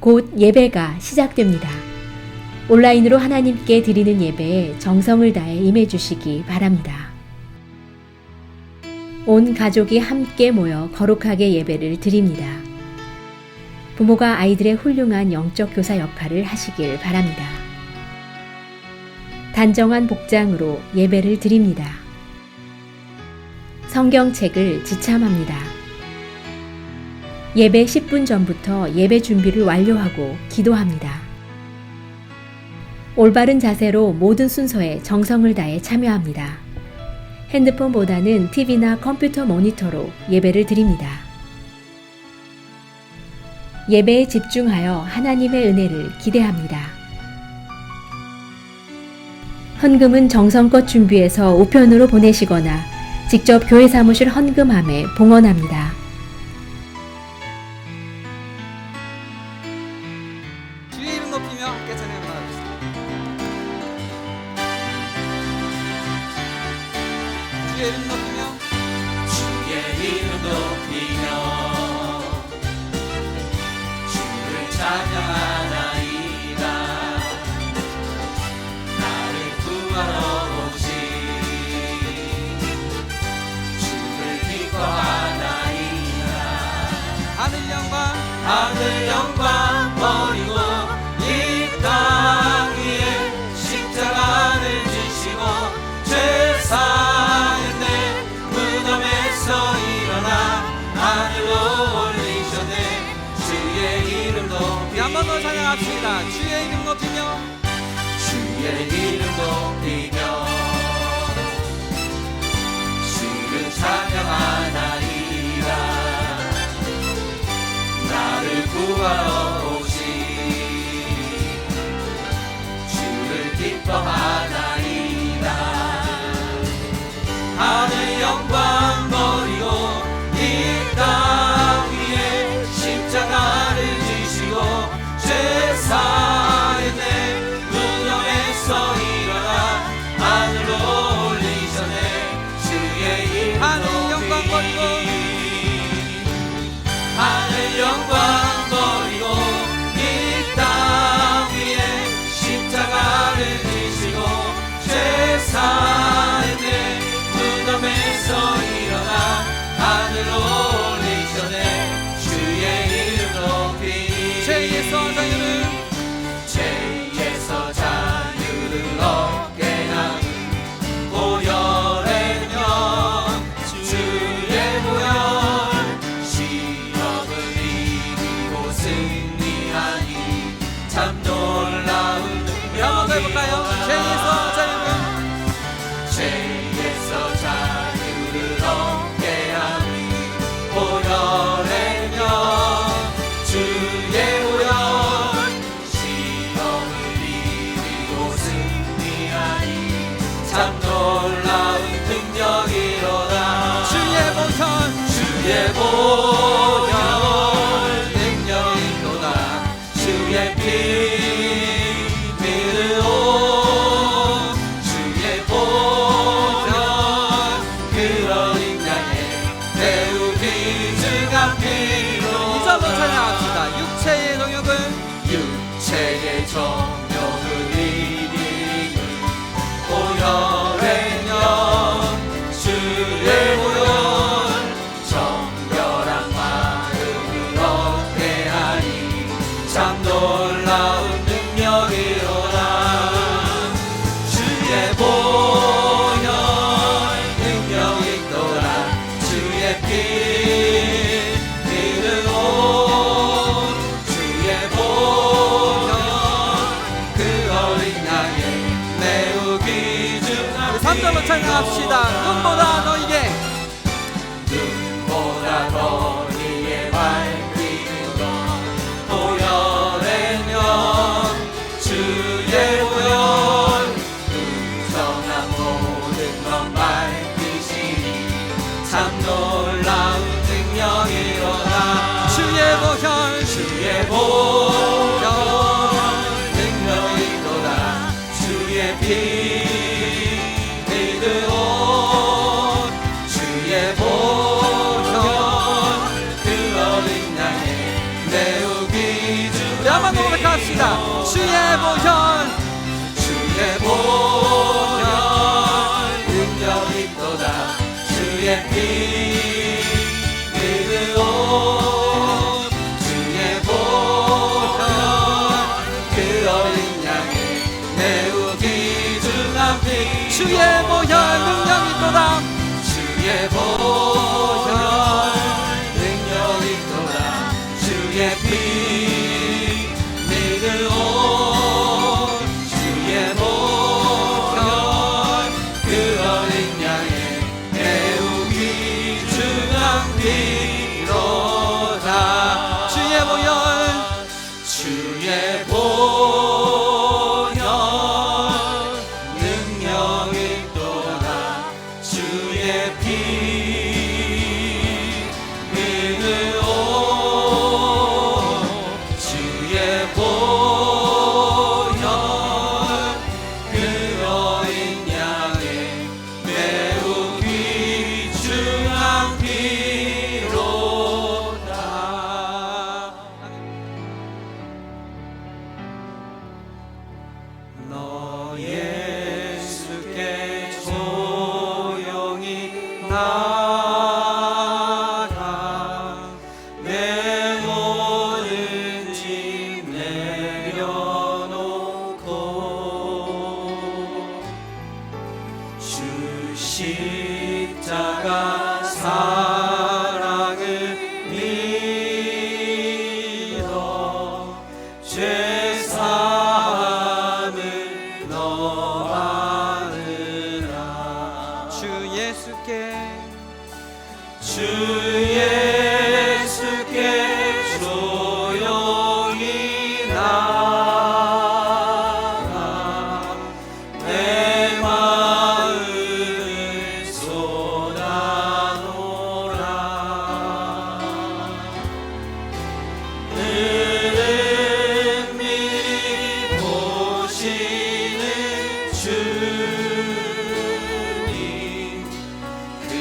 곧 예배가 시작됩니다. 온라인으로 하나님께 드리는 예배에 정성을 다해 임해주시기 바랍니다. 온 가족이 함께 모여 거룩하게 예배를 드립니다. 부모가 아이들의 훌륭한 영적 교사 역할을 하시길 바랍니다. 단정한 복장으로 예배를 드립니다. 성경책을 지참합니다. 예배 10분 전부터 예배 준비를 완료하고 기도합니다. 올바른 자세로 모든 순서에 정성을 다해 참여합니다. 핸드폰보다는 TV나 컴퓨터 모니터로 예배를 드립니다. 예배에 집중하여 하나님의 은혜를 기대합니다. 헌금은 정성껏 준비해서 우편으로 보내시거나 직접 교회 사무실 헌금함에 봉헌합니다. 주의 이름 높이며 함께 찬양해 나가겠습니다. 주의 이름 높이며 주의 이름 높이며 주를 찬양하나이다. 나를 구하러 오신 주를 기뻐하나이다. 하늘 영광 버리고 이 땅 위에 십자가를 지시고 죄 사했네. 무덤에서 일어나 하늘로 올리셨네. 주의 이름 높이 한 번 더 찬양합시다. 주의 이름 높이며 주의 이름 높이며 주를 찬양하나이다. 나를 구하러 오신 주를 기뻐하나이다. 하늘 영광 버리고 이 땅 위에 십자가를 지시고 죄 사했네. 무덤에서 일어나 하늘로 올리셨네. 주의 이름 하늘 영광 버리고 하늘 영광 버리고 이 땅 위에 십자가를 지시고 죄 사했네. 무덤에서 일어나 하늘로 올리셨네. 주의 이름 높이 죄에서 자유를 죄에서 자유를 얻게 하는 보혈의 명 주의 보혈 시험을 이기고 승리하니 참 놀라운 한번 더 해볼까요? 죄에서 자유를 죄에서 자유를 얻게 하는 보혈의 명 주의 보혈 시험을 이기고 승리하니 참 놀라운 능력이로다. 주의 보혈 주의 보혈 능력이로다. 주의 피 믿으오. 주의 보혈 그 어린 양의 배우 기증한 피로 이절로 찬양합시다. 육체의 정욕은 육체의 정욕을 이기는 보혈의 영 주의 보혈 정결한 마음을 얻게 하니 참 놀라운 능력이로다. 주의 보혈 능력이 있도다. 주의 피 믿으오. 주의 보혈 그 어린 양의 매우 귀중한 3절로 찬양합시다. 눈보다 너에게 눈보다 너희의 밝히는 것 보혈의 명 주의 보혈 부정한 모든 것 밝히시니 참 놀라운 능력이로다. 주의 보혈 주의 보혈 능력이로다. 주의 피 믿으오. 우리 한번 더 고백합시다. 주의 보혈 주의 보혈 능력 있도다 주의 피 믿으오 주의 보혈 그 어린 양의 매우 귀중한 피 주의 보혈 능력 있도다 주의 보혈 능력 있도다 주의 피 믿으오 주의 보혈 그 어린 양의 매우 귀중한 피로다 주의 보혈 주의 보혈 능력 있도다 주의 피 믿으오 주의 보혈 그 어린 양의 매우 귀중한 피로다 너 예수께 조용히 나가 내 모든 짐 내려놓고 주 십자가 사랑을 믿어 죄 사함을 너 아느라 주 예수께 주 예수께 조용히 나가 내 마음을 쏟아놓으라 늘은 미리 보시는 주님 그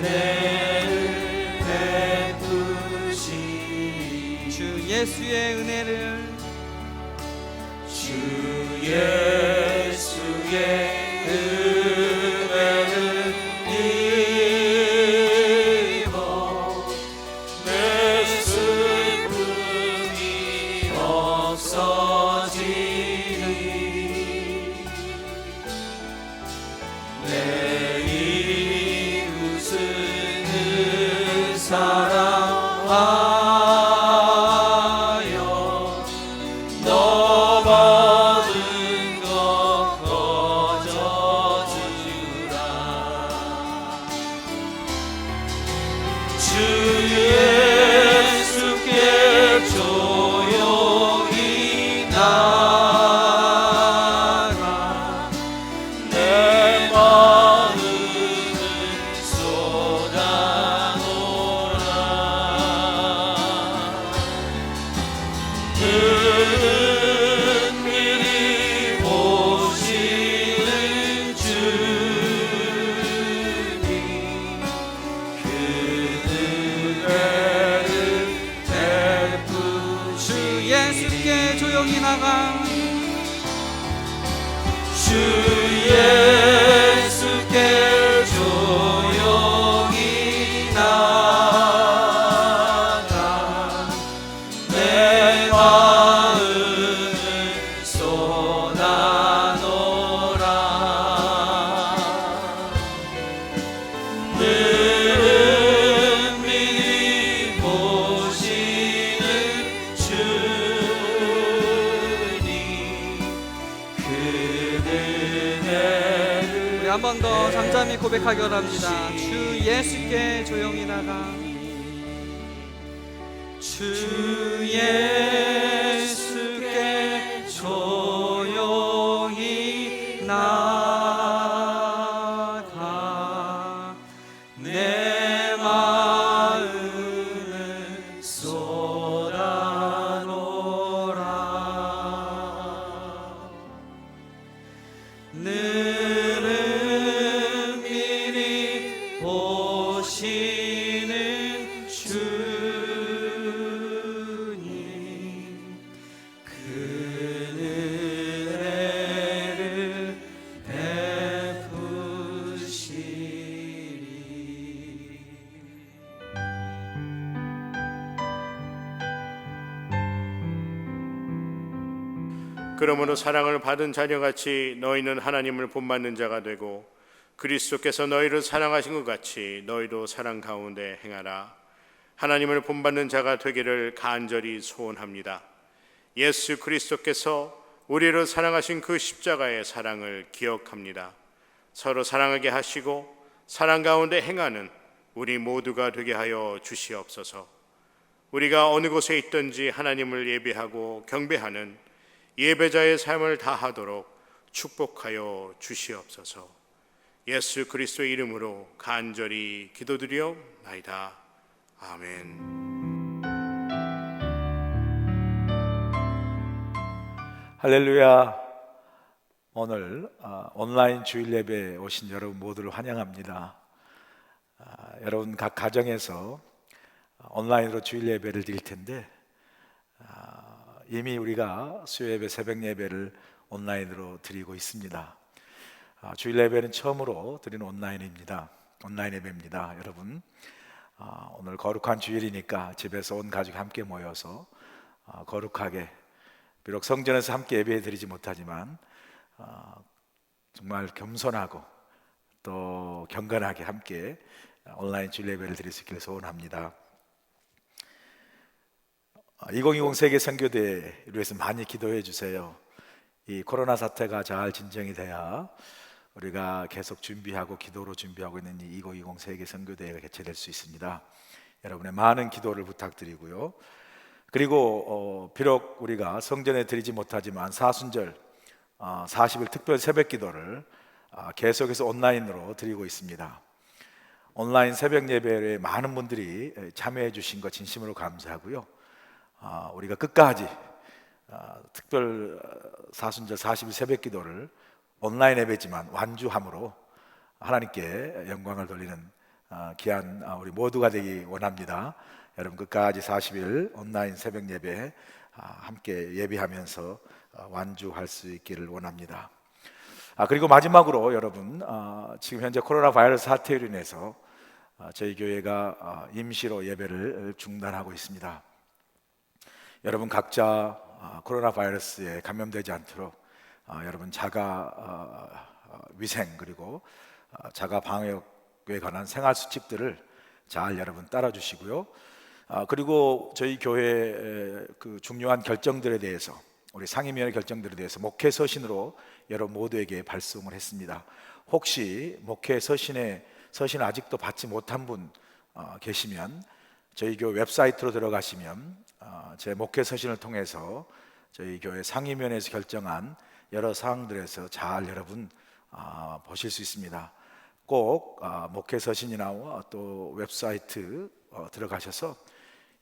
은혜를 베푸시 주 예수의 은혜를 주 예수의 은혜를 입어 내 슬픔이 없어지니 내 이웃을 사랑하여 너 받은 것 거저주라 주 예수께 조용히 나가 내 마음을 쏟아놓으라 그는 미리 보시는 주님 그 은혜를 베푸시 주 예수께 조용히 나가 주 예수께 조용히 나가 내 마음을 쏟아놓으라 늘은 미리 보시는 주님 그 은혜를 우리 한 번 더 잠잠히 고백하기 원합니다. 주 예수께 조용히 나가 주 예수께 조용히 나가 내 마음을 쏟아놓으라 늘은 미리 보시는 주님 그러므로 사랑을 받은 자녀같이 너희는 하나님을 본받는 자가 되고 그리스도께서 너희를 사랑하신 것 같이 너희도 사랑 가운데 행하라. 하나님을 본받는 자가 되기를 간절히 소원합니다. 예수 그리스도께서 우리를 사랑하신 그 십자가의 사랑을 기억합니다. 서로 사랑하게 하시고 사랑 가운데 행하는 우리 모두가 되게 하여 주시옵소서. 우리가 어느 곳에 있든지 하나님을 예배하고 경배하는 예배자의 삶을 다하도록 축복하여 주시옵소서. 예수 그리스도의 이름으로 간절히 기도드리옵나이다. 아멘. 할렐루야. 오늘 온라인 주일 예배에 오신 여러분 모두를 환영합니다. 여러분 각 가정에서 온라인으로 주일 예배를 드릴 텐데 이미 우리가 수요 예배, 새벽 예배를 온라인으로 드리고 있습니다. 주일 예배는 처음으로 드리는 온라인 예배입니다. 여러분 오늘 거룩한 주일이니까 집에서 온 가족 함께 모여서 거룩하게, 비록 성전에서 함께 예배 드리지 못하지만 정말 겸손하고 또 경건하게 함께 온라인 주일 예배를 드릴 수 있기를 소원합니다. 2020 세계 선교대회를 위해서 많이 기도해 주세요. 이 코로나 사태가 잘 진정이 돼야 우리가 계속 준비하고 기도로 준비하고 있는 이 2020 세계 선교대회가 개최될 수 있습니다. 여러분의 많은 기도를 부탁드리고요. 그리고 비록 우리가 성전에 드리지 못하지만 사순절 40일 특별 새벽 기도를 계속해서 온라인으로 드리고 있습니다. 온라인 새벽 예배에 많은 분들이 참여해 주신 것 진심으로 감사하고요. 우리가 끝까지 특별 사순절 40일 새벽 기도를 온라인 예배지만 완주함으로 하나님께 영광을 돌리는 귀한 우리 모두가 되기 원합니다. 여러분 끝까지 40일 온라인 새벽 예배 함께 예배하면서 완주할 수 있기를 원합니다. 그리고 마지막으로 여러분 지금 현재 코로나 바이러스 사태로 인해서 저희 교회가 임시로 예배를 중단하고 있습니다. 여러분 각자 코로나 바이러스에 감염되지 않도록 여러분 자가 위생 그리고 자가 방역에 관한 생활 수칙들을 잘 여러분 따라 주시고요. 그리고 저희 교회의 그 중요한 결정들에 대해서, 우리 상임위원회 결정들에 대해서 목회 서신으로 여러분 모두에게 발송을 했습니다. 혹시 목회 서신 아직도 받지 못한 분 계시면 저희 교회 웹사이트로 들어가시면 제 목회 서신을 통해서 저희 교회 상임위원회에서 결정한 여러 사항들에서 잘 여러분 보실 수 있습니다. 꼭 목회 서신이나 또 웹사이트 들어가셔서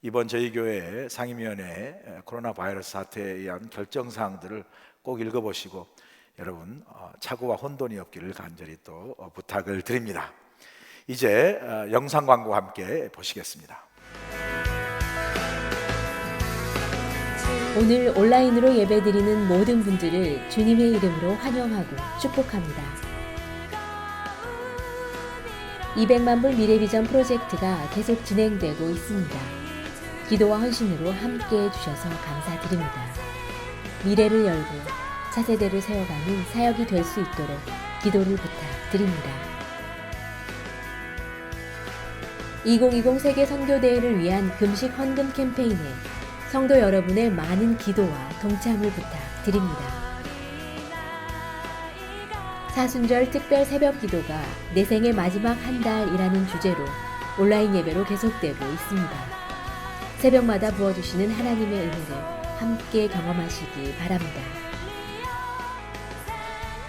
이번 저희 교회 상임위원회 코로나 바이러스 사태에 의한 결정 사항들을 꼭 읽어보시고 여러분 착오와 혼돈이 없기를 간절히 또 부탁을 드립니다. 이제 영상 광고와 함께 보시겠습니다. 오늘 온라인으로 예배드리는 모든 분들을 주님의 이름으로 환영하고 축복합니다. 200만 불 미래비전 프로젝트가 계속 진행되고 있습니다. 기도와 헌신으로 함께해 주셔서 감사드립니다. 미래를 열고 차세대를 세워가는 사역이 될 수 있도록 기도를 부탁드립니다. 2020 세계 선교대회를 위한 금식 헌금 캠페인에 성도 여러분의 많은 기도와 동참을 부탁드립니다. 사순절 특별 새벽 기도가 내 생의 마지막 한 달이라는 주제로 온라인 예배로 계속되고 있습니다. 새벽마다 부어주시는 하나님의 은혜를 함께 경험하시기 바랍니다.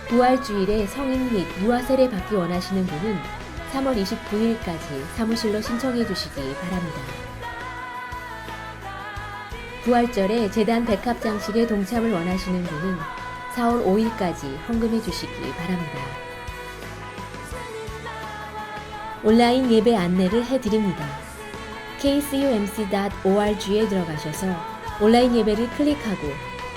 부활주일에 성인 및 유아 세례 받기 원하시는 분은 3월 29일까지 사무실로 신청해 주시기 바랍니다. 부활절에 제단 백합 장식에 동참을 원하시는 분은 4월 5일까지 헌금해 주시기 바랍니다. 온라인 예배 안내를 해드립니다. kcumc.org에 들어가셔서 온라인 예배를 클릭하고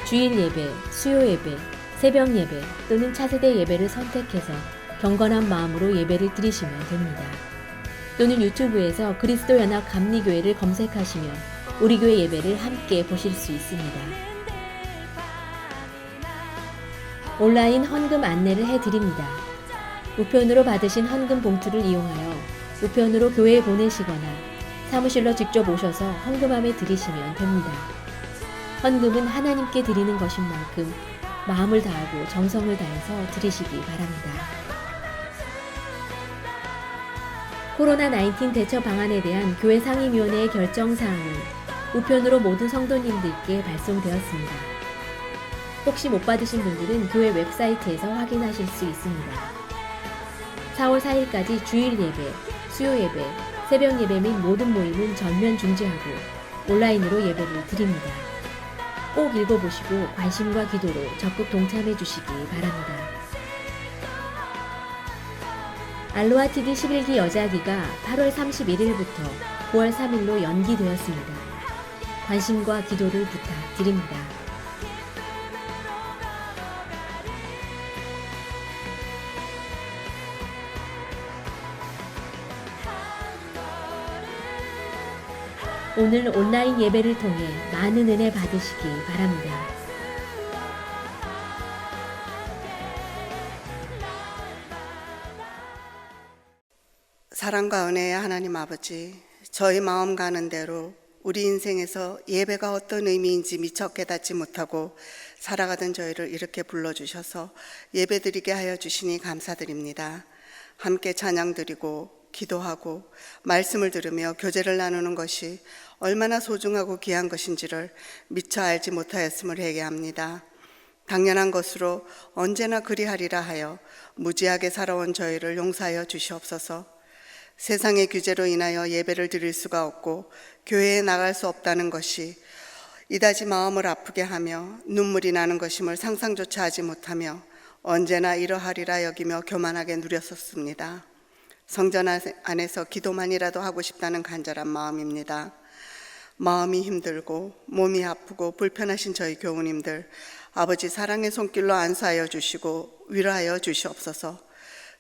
주일 예배, 수요 예배, 새벽 예배 또는 차세대 예배를 선택해서 경건한 마음으로 예배를 드리시면 됩니다. 또는 유튜브에서 그리스도 연합 감리교회를 검색하시면 우리 교회 예배를 함께 보실 수 있습니다. 온라인 헌금 안내를 해드립니다. 우편으로 받으신 헌금 봉투를 이용하여 우편으로 교회에 보내시거나 사무실로 직접 오셔서 헌금함에 드리시면 됩니다. 헌금은 하나님께 드리는 것인 만큼 마음을 다하고 정성을 다해서 드리시기 바랍니다. 코로나19 대처 방안에 대한 교회 상임위원회의 결정사항은 우편으로 모든 성도님들께 발송되었습니다. 혹시 못 받으신 분들은 교회 웹사이트에서 확인하실 수 있습니다. 4월 4일까지 주일 예배, 수요 예배, 새벽 예배 및 모든 모임은 전면 중지하고 온라인으로 예배를 드립니다. 꼭 읽어보시고 관심과 기도로 적극 동참해 주시기 바랍니다. 알로하 TV 11기 여자기가 8월 31일부터 9월 3일로 연기되었습니다. 관심과 기도를 부탁드립니다. 오늘 온라인 예배를 통해 많은 은혜 받으시기 바랍니다. 사랑과 은혜의 하나님 아버지, 저희 마음 가는 대로 우리 인생에서 예배가 어떤 의미인지 미처 깨닫지 못하고 살아가던 저희를 이렇게 불러주셔서 예배드리게 하여 주시니 감사드립니다. 함께 찬양드리고 기도하고 말씀을 들으며 교제를 나누는 것이 얼마나 소중하고 귀한 것인지를 미처 알지 못하였음을 회개합니다. 당연한 것으로 언제나 그리하리라 하여 무지하게 살아온 저희를 용서하여 주시옵소서. 세상의 규제로 인하여 예배를 드릴 수가 없고 교회에 나갈 수 없다는 것이 이다지 마음을 아프게 하며 눈물이 나는 것임을 상상조차 하지 못하며 언제나 이러하리라 여기며 교만하게 누렸었습니다. 성전 안에서 기도만이라도 하고 싶다는 간절한 마음입니다. 마음이 힘들고 몸이 아프고 불편하신 저희 교우님들, 아버지 사랑의 손길로 안수하여 주시고 위로하여 주시옵소서.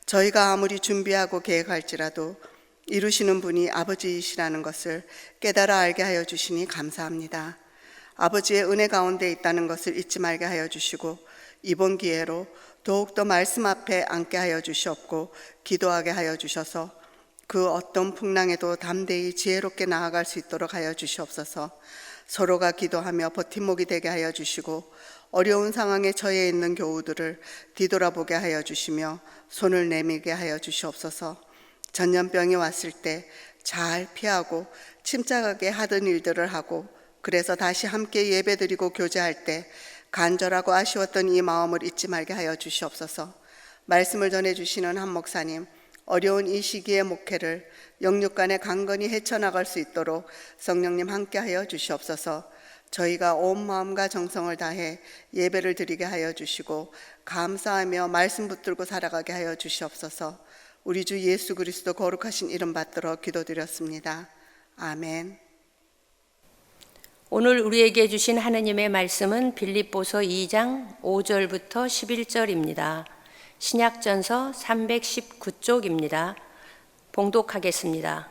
저희가 아무리 준비하고 계획할지라도 이루시는 분이 아버지이시라는 것을 깨달아 알게 하여 주시니 감사합니다. 아버지의 은혜 가운데 있다는 것을 잊지 말게 하여 주시고 이번 기회로 더욱더 말씀 앞에 앉게 하여 주시옵고 기도하게 하여 주셔서 그 어떤 풍랑에도 담대히 지혜롭게 나아갈 수 있도록 하여 주시옵소서. 서로가 기도하며 버팀목이 되게 하여 주시고 어려운 상황에 처해 있는 교우들을 뒤돌아보게 하여 주시며 손을 내밀게 하여 주시옵소서. 전염병이 왔을 때 잘 피하고 침착하게 하던 일들을 하고 그래서 다시 함께 예배드리고 교제할 때 간절하고 아쉬웠던 이 마음을 잊지 말게 하여 주시옵소서. 말씀을 전해주시는 한 목사님, 어려운 이 시기의 목회를 영육간에 강건히 헤쳐나갈 수 있도록 성령님 함께하여 주시옵소서. 저희가 온 마음과 정성을 다해 예배를 드리게 하여 주시고 감사하며 말씀 붙들고 살아가게 하여 주시옵소서. 우리 주 예수 그리스도 거룩하신 이름 받들어 기도드렸습니다. 아멘. 오늘 우리에게 주신 하느님의 말씀은 빌립보서 2장 5절부터 11절입니다. 신약전서 319쪽입니다. 봉독하겠습니다.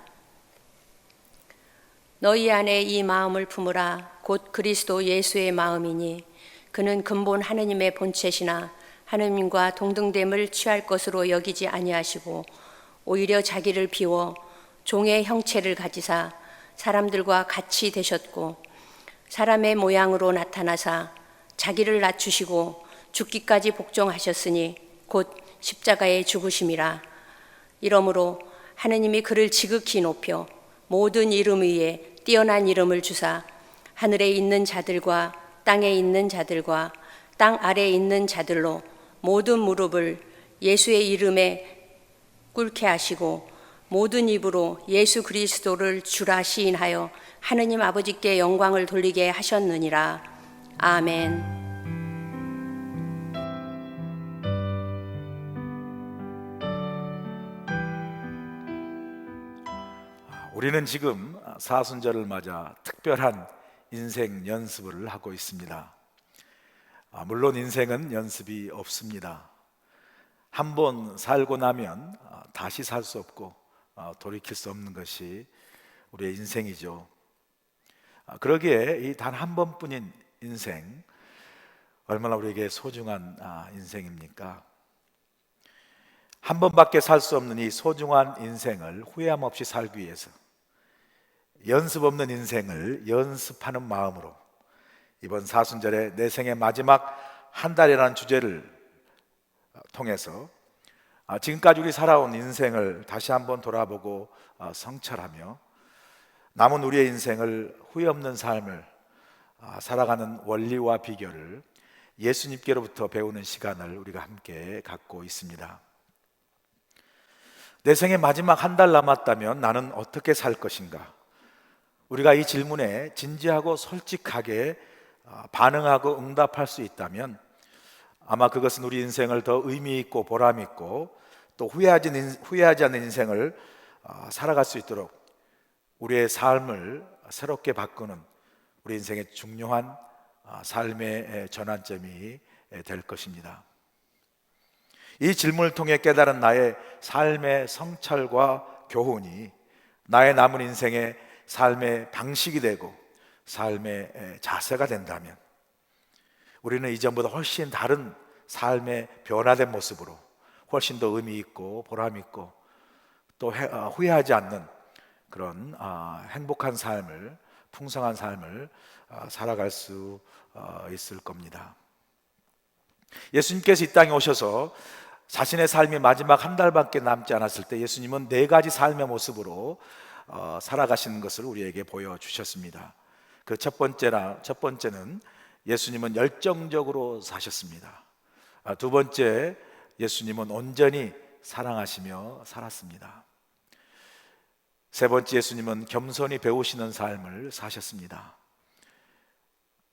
너희 안에 이 마음을 품으라. 곧 그리스도 예수의 마음이니 그는 근본 하느님의 본체시나 하느님과 동등됨을 취할 것으로 여기지 아니하시고 오히려 자기를 비워 종의 형체를 가지사 사람들과 같이 되셨고 사람의 모양으로 나타나사 자기를 낮추시고 죽기까지 복종하셨으니 곧 십자가의 죽으심이라. 이러므로 하느님이 그를 지극히 높여 모든 이름 위에 뛰어난 이름을 주사 하늘에 있는 자들과 땅에 있는 자들과 땅 아래에 있는 자들로 모든 무릎을 예수의 이름에 꿇게 하시고 모든 입으로 예수 그리스도를 주라 시인하여 하느님 아버지께 영광을 돌리게 하셨느니라. 아멘. 우리는 지금 사순절을 맞아 특별한 인생 연습을 하고 있습니다. 물론 인생은 연습이 없습니다. 한 번 살고 나면 다시 살 수 없고 돌이킬 수 없는 것이 우리의 인생이죠. 그러기에 이 단 한 번뿐인 인생, 얼마나 우리에게 소중한 인생입니까? 한 번밖에 살 수 없는 이 소중한 인생을 후회함 없이 살기 위해서 연습 없는 인생을 연습하는 마음으로 이번 사순절에 내 생의 마지막 한 달이라는 주제를 통해서 지금까지 우리 살아온 인생을 다시 한번 돌아보고 성찰하며 남은 우리의 인생을 후회 없는 삶을 살아가는 원리와 비결을 예수님께로부터 배우는 시간을 우리가 함께 갖고 있습니다. 내 생의 마지막 한 달 남았다면 나는 어떻게 살 것인가? 우리가 이 질문에 진지하고 솔직하게 반응하고 응답할 수 있다면 아마 그것은 우리 인생을 더 의미 있고 보람 있고 또 후회하지 않는 인생을 살아갈 수 있도록 우리의 삶을 새롭게 바꾸는 우리 인생의 중요한 삶의 전환점이 될 것입니다. 이 질문을 통해 깨달은 나의 삶의 성찰과 교훈이 나의 남은 인생의 삶의 방식이 되고 삶의 자세가 된다면 우리는 이전보다 훨씬 다른 삶의 변화된 모습으로 훨씬 더 의미 있고 보람 있고 또 후회하지 않는 그런 행복한 삶을, 풍성한 삶을 살아갈 수 있을 겁니다. 예수님께서 이 땅에 오셔서 자신의 삶이 마지막 한 달밖에 남지 않았을 때 예수님은 4가지 삶의 모습으로 살아가시는 것을 우리에게 보여주셨습니다. 그 첫 번째는 예수님은 열정적으로 사셨습니다. 두 번째, 예수님은 온전히 사랑하시며 살았습니다. 세 번째, 예수님은 겸손히 배우시는 삶을 사셨습니다.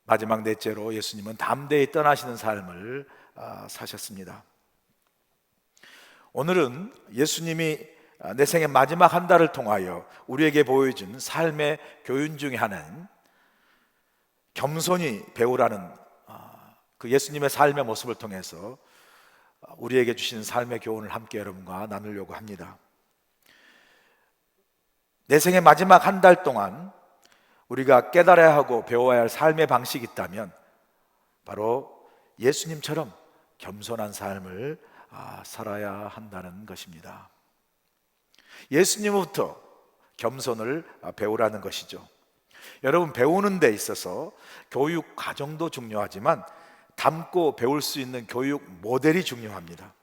마지막 넷째로 예수님은 담대히 떠나시는 삶을 사셨습니다. 오늘은 예수님이 내 생의 마지막 한 달을 통하여 우리에게 보여준 삶의 교훈 중에 하나는 겸손히 배우라는 그 예수님의 삶의 모습을 통해서 우리에게 주시는 삶의 교훈을 함께 여러분과 나누려고 합니다. 내 생의 마지막 한 달 동안 우리가 깨달아야 하고 배워야 할 삶의 방식이 있다면 바로 예수님처럼 겸손한 삶을 살아야 한다는 것입니다. 예수님부터 겸손을 배우라는 것이죠. 여러분, 배우는 데 있어서 교육 과정도 중요하지만 담고 배울 수 있는 교육 모델이 중요합니다.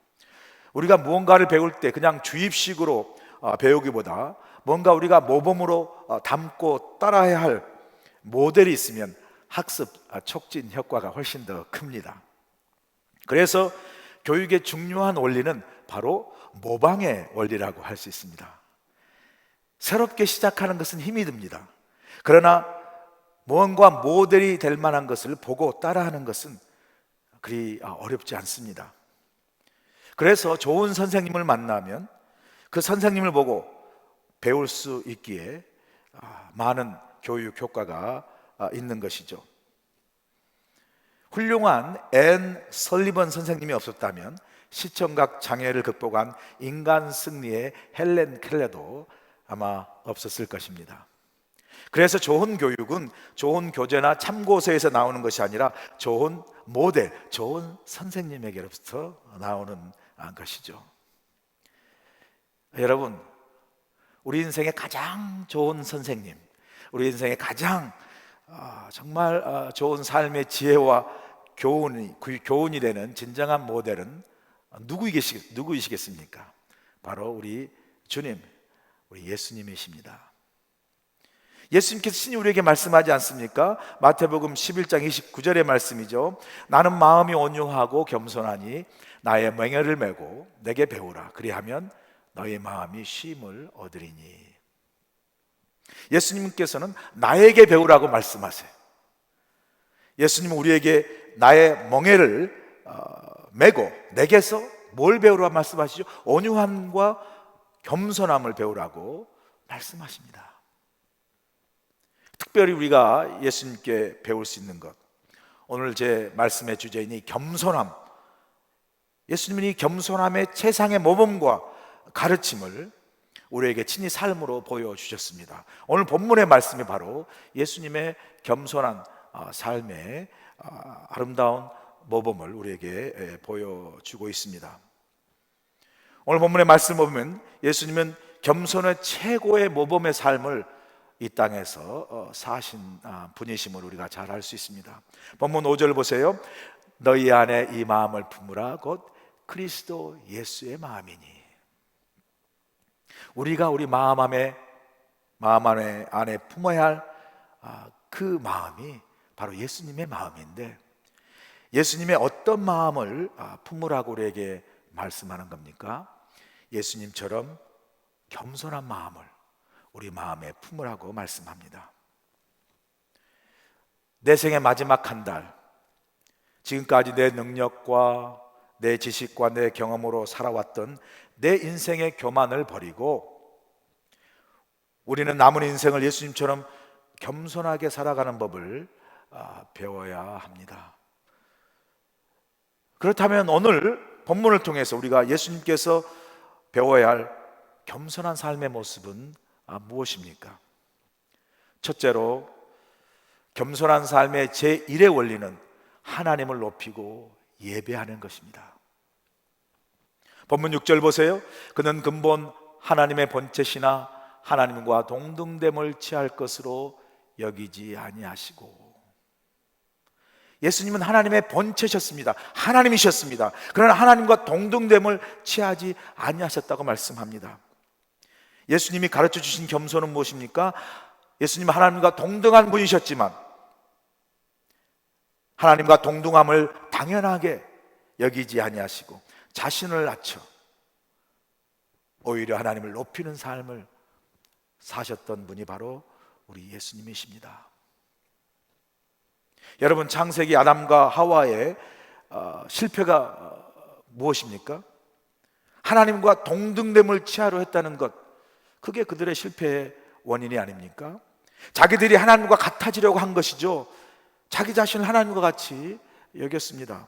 우리가 무언가를 배울 때 그냥 주입식으로 배우기보다 뭔가 우리가 모범으로 담고 따라야 할 모델이 있으면 학습 촉진 효과가 훨씬 더 큽니다. 그래서 교육의 중요한 원리는 바로 모방의 원리라고 할 수 있습니다. 새롭게 시작하는 것은 힘이 듭니다. 그러나 무언가 모델이 될 만한 것을 보고 따라하는 것은 그리 어렵지 않습니다. 그래서 좋은 선생님을 만나면 그 선생님을 보고 배울 수 있기에 많은 교육 효과가 있는 것이죠. 훌륭한 앤 설리번 선생님이 없었다면 시청각 장애를 극복한 인간 승리의 헬렌 켈러도 아마 없었을 것입니다. 그래서 좋은 교육은 좋은 교재나 참고서에서 나오는 것이 아니라 좋은 모델, 좋은 선생님에게로부터 나오는 것이죠. 여러분, 우리 인생의 가장 좋은 선생님, 우리 인생의 가장 정말 좋은 삶의 지혜와 교훈이 되는 진정한 모델은 누구이시겠습니까? 바로 우리 주님, 우리 예수님이십니다. 예수님께서 친히 우리에게 말씀하지 않습니까? 마태복음 11장 29절의 말씀이죠. 나는 마음이 온유하고 겸손하니 나의 맹혈을 메고 내게 배우라. 그리하면 너의 마음이 쉼을 얻으리니. 예수님께서는 나에게 배우라고 말씀하세요. 예수님은 우리에게 나의 멍에를 메고 내게서 뭘 배우라고 말씀하시죠? 온유함과 겸손함을 배우라고 말씀하십니다. 특별히 우리가 예수님께 배울 수 있는 것, 오늘 제 말씀의 주제인 이 겸손함, 예수님은 이 겸손함의 최상의 모범과 가르침을 우리에게 친히 삶으로 보여주셨습니다. 오늘 본문의 말씀이 바로 예수님의 겸손한 삶의 아름다운 모범을 우리에게 보여주고 있습니다. 오늘 본문의 말씀을 보면 예수님은 겸손의 최고의 모범의 삶을 이 땅에서 사신 분이심을 우리가 잘 알 수 있습니다. 본문 5절 보세요. 너희 안에 이 마음을 품으라 곧 그리스도 예수의 마음이니. 우리가 우리 마음 안에 품어야 할 그 마음이 바로 예수님의 마음인데, 예수님의 어떤 마음을 품으라고 우리에게 말씀하는 겁니까? 예수님처럼 겸손한 마음을 우리 마음에 품으라고 말씀합니다. 내 생의 마지막 한 달, 지금까지 내 능력과 내 지식과 내 경험으로 살아왔던 내 인생의 교만을 버리고 우리는 남은 인생을 예수님처럼 겸손하게 살아가는 법을 배워야 합니다. 그렇다면 오늘 본문을 통해서 우리가 예수님께서 배워야 할 겸손한 삶의 모습은 무엇입니까? 첫째로, 겸손한 삶의 제1의 원리는 하나님을 높이고 예배하는 것입니다. 본문 6절 보세요. 그는 근본 하나님의 본체시나 하나님과 동등됨을 취할 것으로 여기지 아니하시고. 예수님은 하나님의 본체셨습니다. 하나님이셨습니다. 그러나 하나님과 동등됨을 취하지 아니하셨다고 말씀합니다. 예수님이 가르쳐 주신 겸손은 무엇입니까? 예수님은 하나님과 동등한 분이셨지만 하나님과 동등함을 당연하게 여기지 아니하시고 자신을 낮춰 오히려 하나님을 높이는 삶을 사셨던 분이 바로 우리 예수님이십니다. 여러분, 창세기 아담과 하와의 실패가 무엇입니까? 하나님과 동등됨을 취하려 했다는 것, 그게 그들의 실패의 원인이 아닙니까? 자기들이 하나님과 같아지려고 한 것이죠. 자기 자신을 하나님과 같이 여겼습니다.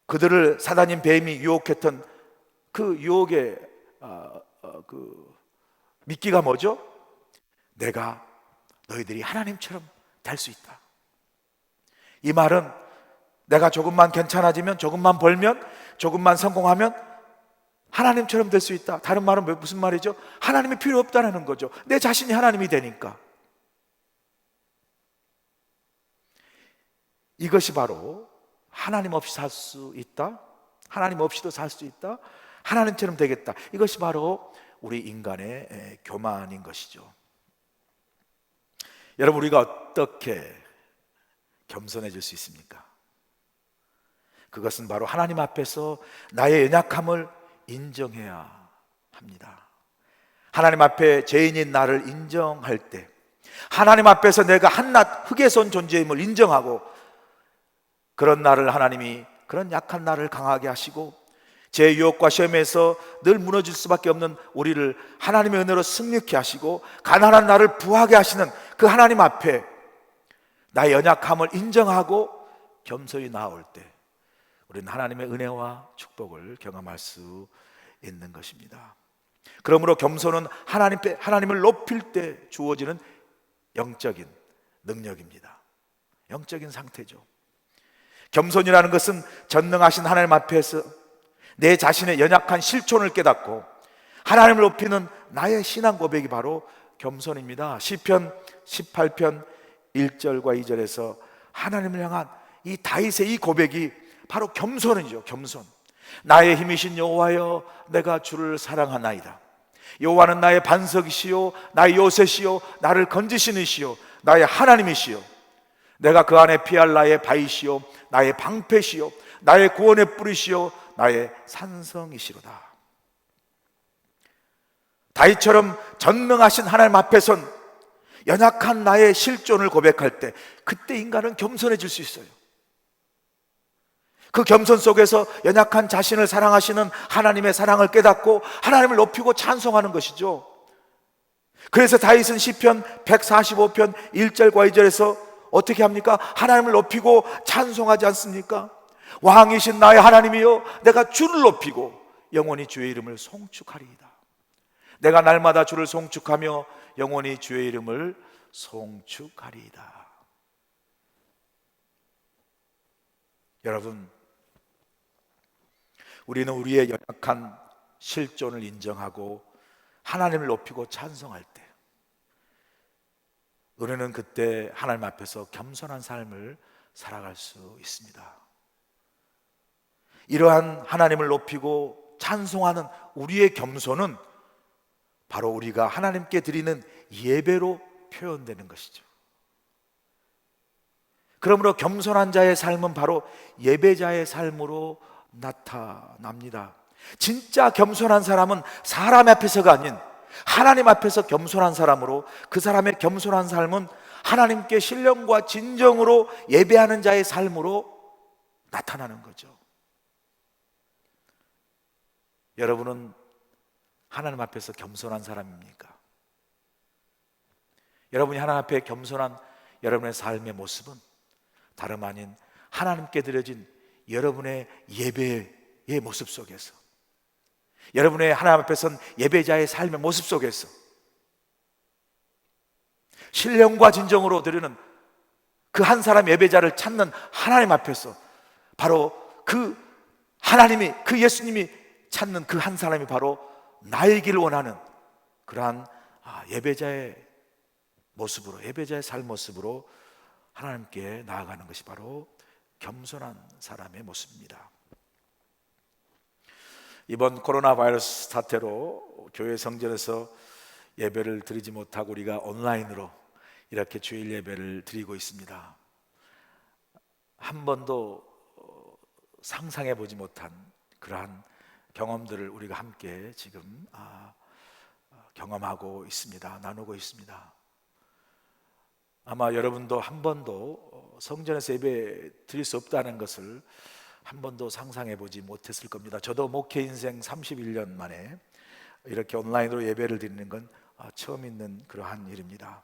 그들을 사단인 뱀이 유혹했던 그 유혹의 미끼가 뭐죠? 내가 너희들이 하나님처럼 될 수 있다. 이 말은 내가 조금만 괜찮아지면, 조금만 벌면, 조금만 성공하면 하나님처럼 될 수 있다. 다른 말은 무슨 말이죠? 하나님이 필요 없다는 거죠. 내 자신이 하나님이 되니까. 이것이 바로 하나님 없이 살 수 있다, 하나님 없이도 살 수 있다, 하나님처럼 되겠다. 이것이 바로 우리 인간의 교만인 것이죠. 여러분, 우리가 어떻게 겸손해질 수 있습니까? 그것은 바로 하나님 앞에서 나의 연약함을 인정해야 합니다. 하나님 앞에 죄인인 나를 인정할 때, 하나님 앞에서 내가 한낱 흙에서 온 존재임을 인정하고, 그런 나를 하나님이, 그런 약한 나를 강하게 하시고 제 유혹과 시험에서 늘 무너질 수밖에 없는 우리를 하나님의 은혜로 승리케 하시고 가난한 나를 부하게 하시는 그 하나님 앞에 나의 연약함을 인정하고 겸손히 나아올 때 우리는 하나님의 은혜와 축복을 경험할 수 있는 것입니다. 그러므로 겸손은 하나님을 높일 때 주어지는 영적인 능력입니다. 영적인 상태죠. 겸손이라는 것은 전능하신 하나님 앞에서 내 자신의 연약한 실존을 깨닫고 하나님을 높이는 나의 신앙 고백이 바로 겸손입니다. 시편 18편 1절과 2절에서 하나님을 향한 이 다윗의 이 고백이 바로 겸손이죠. 겸손. 나의 힘이신 여호와여, 내가 주를 사랑하나이다. 여호와는 나의 반석이시요 나의 요새시요 나를 건지시는 이시요 나의 하나님이시요, 내가 그 안에 피할 나의 바위시요 나의 방패시요 나의 구원의 뿌리시요 나의 산성이시로다. 다윗처럼 전능하신 하나님 앞에선 연약한 나의 실존을 고백할 때, 그때 인간은 겸손해질 수 있어요. 그 겸손 속에서 연약한 자신을 사랑하시는 하나님의 사랑을 깨닫고 하나님을 높이고 찬송하는 것이죠. 그래서 다윗은 시편 145편 1절과 2절에서 어떻게 합니까? 하나님을 높이고 찬송하지 않습니까? 왕이신 나의 하나님이여, 내가 주를 높이고 영원히 주의 이름을 송축하리이다. 내가 날마다 주를 송축하며 영원히 주의 이름을 송축하리이다. 여러분, 우리는 우리의 연약한 실존을 인정하고 하나님을 높이고 찬송할 때, 우리는 그때 하나님 앞에서 겸손한 삶을 살아갈 수 있습니다. 이러한 하나님을 높이고 찬송하는 우리의 겸손은 바로 우리가 하나님께 드리는 예배로 표현되는 것이죠. 그러므로 겸손한 자의 삶은 바로 예배자의 삶으로 나타납니다. 진짜 겸손한 사람은 사람 앞에서가 아닌 하나님 앞에서 겸손한 사람으로, 그 사람의 겸손한 삶은 하나님께 신령과 진정으로 예배하는 자의 삶으로 나타나는 거죠. 여러분은 하나님 앞에서 겸손한 사람입니까? 여러분이 하나님 앞에 겸손한 여러분의 삶의 모습은 다름 아닌 하나님께 드려진 여러분의 예배의 모습 속에서, 여러분의 하나님 앞에 선 예배자의 삶의 모습 속에서 신령과 진정으로 드리는 그 한 사람 예배자를 찾는 하나님 앞에서, 바로 그 하나님이, 그 예수님이 찾는 그 한 사람이 바로 나이기를 원하는 그러한 예배자의 모습으로, 예배자의 삶 모습으로 하나님께 나아가는 것이 바로 겸손한 사람의 모습입니다. 이번 코로나 바이러스 사태로 교회 성전에서 예배를 드리지 못하고 우리가 온라인으로 이렇게 주일 예배를 드리고 있습니다. 한 번도 상상해 보지 못한 그러한 경험들을 우리가 함께 지금 경험하고 있습니다. 나누고 있습니다. 아마 여러분도 한 번도 성전에서 예배 드릴 수 없다는 것을 한 번도 상상해 보지 못했을 겁니다. 저도 목회 인생 31년 만에 이렇게 온라인으로 예배를 드리는 건 처음 있는 그러한 일입니다.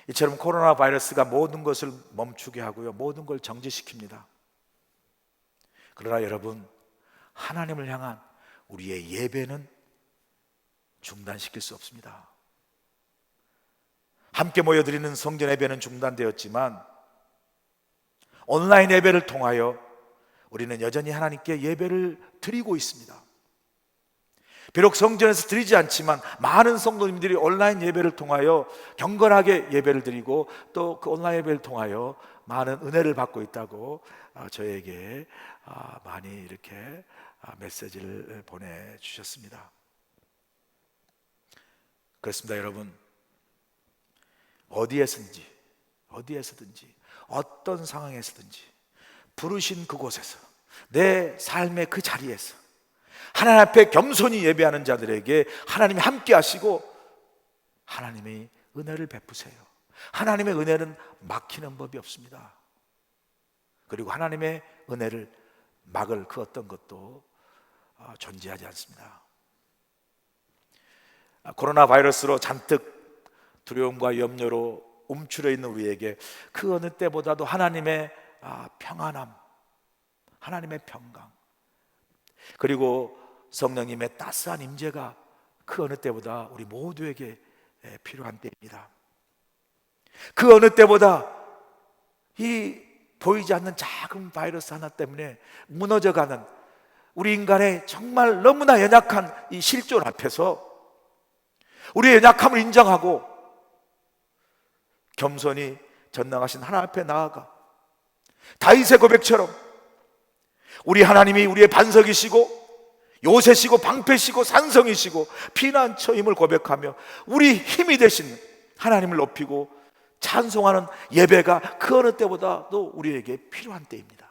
이처럼 코로나 바이러스가 모든 것을 멈추게 하고요, 모든 걸 정지시킵니다. 그러나 여러분, 하나님을 향한 우리의 예배는 중단시킬 수 없습니다. 함께 모여드리는 성전 예배는 중단되었지만 온라인 예배를 통하여 우리는 여전히 하나님께 예배를 드리고 있습니다. 비록 성전에서 드리지 않지만 많은 성도님들이 온라인 예배를 통하여 경건하게 예배를 드리고 또 그 온라인 예배를 통하여 많은 은혜를 받고 있다고 저에게 많이 이렇게 메시지를 보내주셨습니다. 그렇습니다. 여러분, 어디에서든지 어떤 상황에서든지 부르신 그곳에서, 내 삶의 그 자리에서 하나님 앞에 겸손히 예배하는 자들에게 하나님이 함께 하시고 하나님이 은혜를 베푸세요. 하나님의 은혜는 막히는 법이 없습니다. 그리고 하나님의 은혜를 막을 그 어떤 것도 존재하지 않습니다. 코로나 바이러스로 잔뜩 두려움과 염려로 움츠려 있는 우리에게 그 어느 때보다도 하나님의 평안함, 하나님의 평강, 그리고 성령님의 따스한 임재가 그 어느 때보다 우리 모두에게 필요한 때입니다. 그 어느 때보다 이 보이지 않는 작은 바이러스 하나 때문에 무너져가는 우리 인간의 정말 너무나 연약한 이 실존 앞에서 우리의 연약함을 인정하고 겸손히 전능하신 하나님 앞에 나아가 다윗의 고백처럼 우리 하나님이 우리의 반석이시고 요새시고 방패시고 산성이시고 피난처임을 고백하며 우리 힘이 되신 하나님을 높이고 찬송하는 예배가 그 어느 때보다도 우리에게 필요한 때입니다.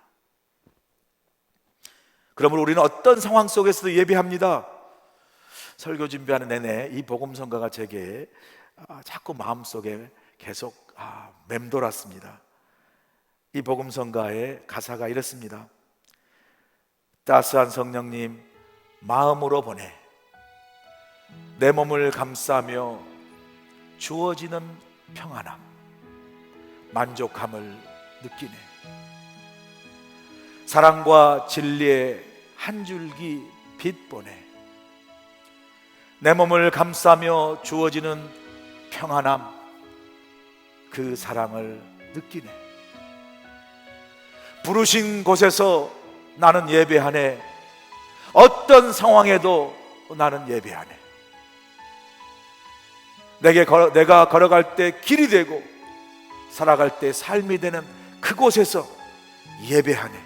그러므로 우리는 어떤 상황 속에서도 예배합니다. 설교 준비하는 내내 이 복음성가가 제게 자꾸 마음속에 계속 맴돌았습니다. 이 복음성가의 가사가 이렇습니다. 따스한 성령님 마음으로 보내 내 몸을 감싸며 주어지는 평안함, 만족함을 느끼네. 사랑과 진리의 한 줄기 빛 보내 내 몸을 감싸며 주어지는 평안함, 그 사랑을 느끼네. 부르신 곳에서 나는 예배하네. 어떤 상황에도 나는 예배하네. 내가 걸어갈 때 길이 되고 살아갈 때 삶이 되는 그곳에서 예배하네.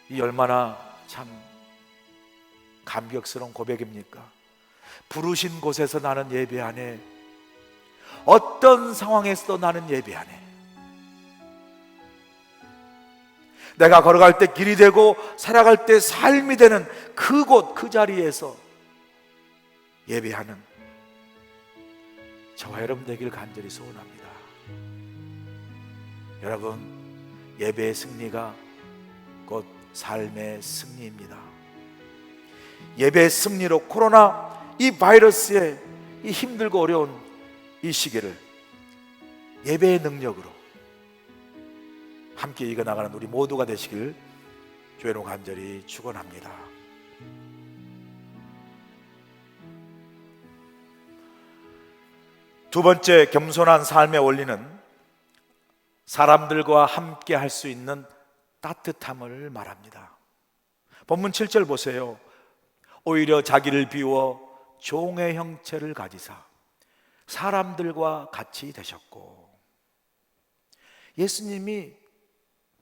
이 얼마나 참 감격스러운 고백입니까? 부르신 곳에서 나는 예배하네. 어떤 상황에서도 나는 예배하네. 내가 걸어갈 때 길이 되고 살아갈 때 삶이 되는 그곳, 그 자리에서 예배하는 저와 여러분 되길 간절히 소원합니다. 여러분, 예배의 승리가 곧 삶의 승리입니다. 예배의 승리로 코로나 이 바이러스의 이 힘들고 어려운 이 시기를 예배의 능력으로 함께 이겨나가는 우리 모두가 되시길 주의로 간절히 축원합니다. 두 번째, 겸손한 삶의 원리는 사람들과 함께 할 수 있는 따뜻함을 말합니다. 본문 7절 보세요. 오히려 자기를 비워 종의 형체를 가지사 사람들과 같이 되셨고, 예수님이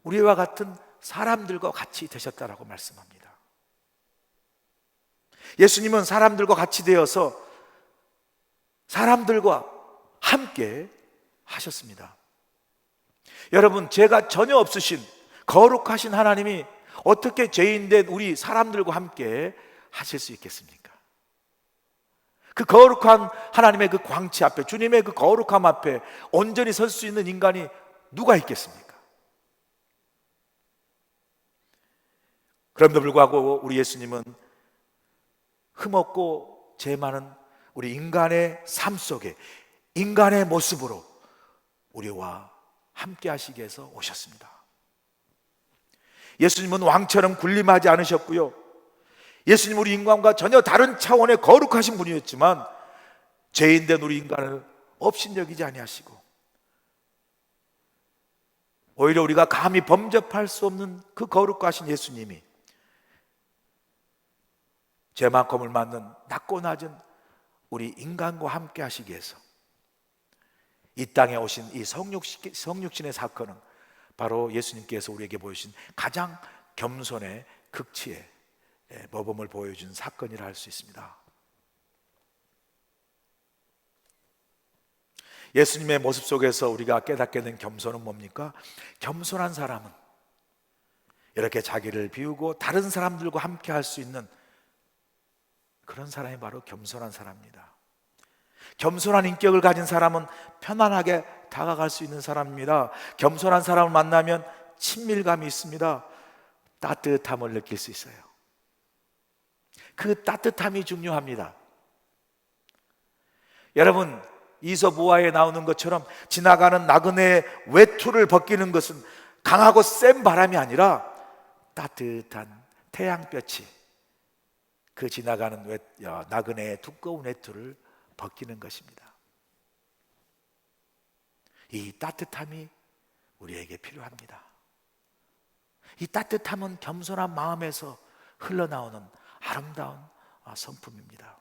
우리와 같은 사람들과 같이 되셨다라고 말씀합니다. 예수님은 사람들과 같이 되어서 사람들과 함께 하셨습니다. 여러분, 죄가 전혀 없으신 거룩하신 하나님이 어떻게 죄인된 우리 사람들과 함께 하실 수 있겠습니까? 그 거룩한 하나님의 그 광채 앞에, 주님의 그 거룩함 앞에 온전히 설 수 있는 인간이 누가 있겠습니까? 그럼에도 불구하고 우리 예수님은 흠없고 죄 많은 우리 인간의 삶 속에 인간의 모습으로 우리와 함께 하시기 위해서 오셨습니다. 예수님은 왕처럼 군림하지 않으셨고요, 예수님 우리 인간과 전혀 다른 차원의 거룩하신 분이었지만 죄인된 우리 인간을 업신여기지 아니하시고, 오히려 우리가 감히 범접할 수 없는 그 거룩하신 예수님이 죄만큼을 맞는 낮고 낮은 우리 인간과 함께 하시기 위해서 이 땅에 오신 이 성육신의 사건은 바로 예수님께서 우리에게 보여주신 가장 겸손의 극치의 모범을 보여준 사건이라 할 수 있습니다. 예수님의 모습 속에서 우리가 깨닫게 된 겸손은 뭡니까? 겸손한 사람은 이렇게 자기를 비우고 다른 사람들과 함께 할 수 있는 그런 사람이 바로 겸손한 사람입니다. 겸손한 인격을 가진 사람은 편안하게 다가갈 수 있는 사람입니다. 겸손한 사람을 만나면 친밀감이 있습니다. 따뜻함을 느낄 수 있어요. 그 따뜻함이 중요합니다. 여러분, 이서부화에 나오는 것처럼 지나가는 나그네의 외투를 벗기는 것은 강하고 센 바람이 아니라 따뜻한 태양볕이 그 지나가는 나그네의 두꺼운 외투를 벗기는 것입니다. 이 따뜻함이 우리에게 필요합니다. 이 따뜻함은 겸손한 마음에서 흘러나오는 아름다운 성품입니다.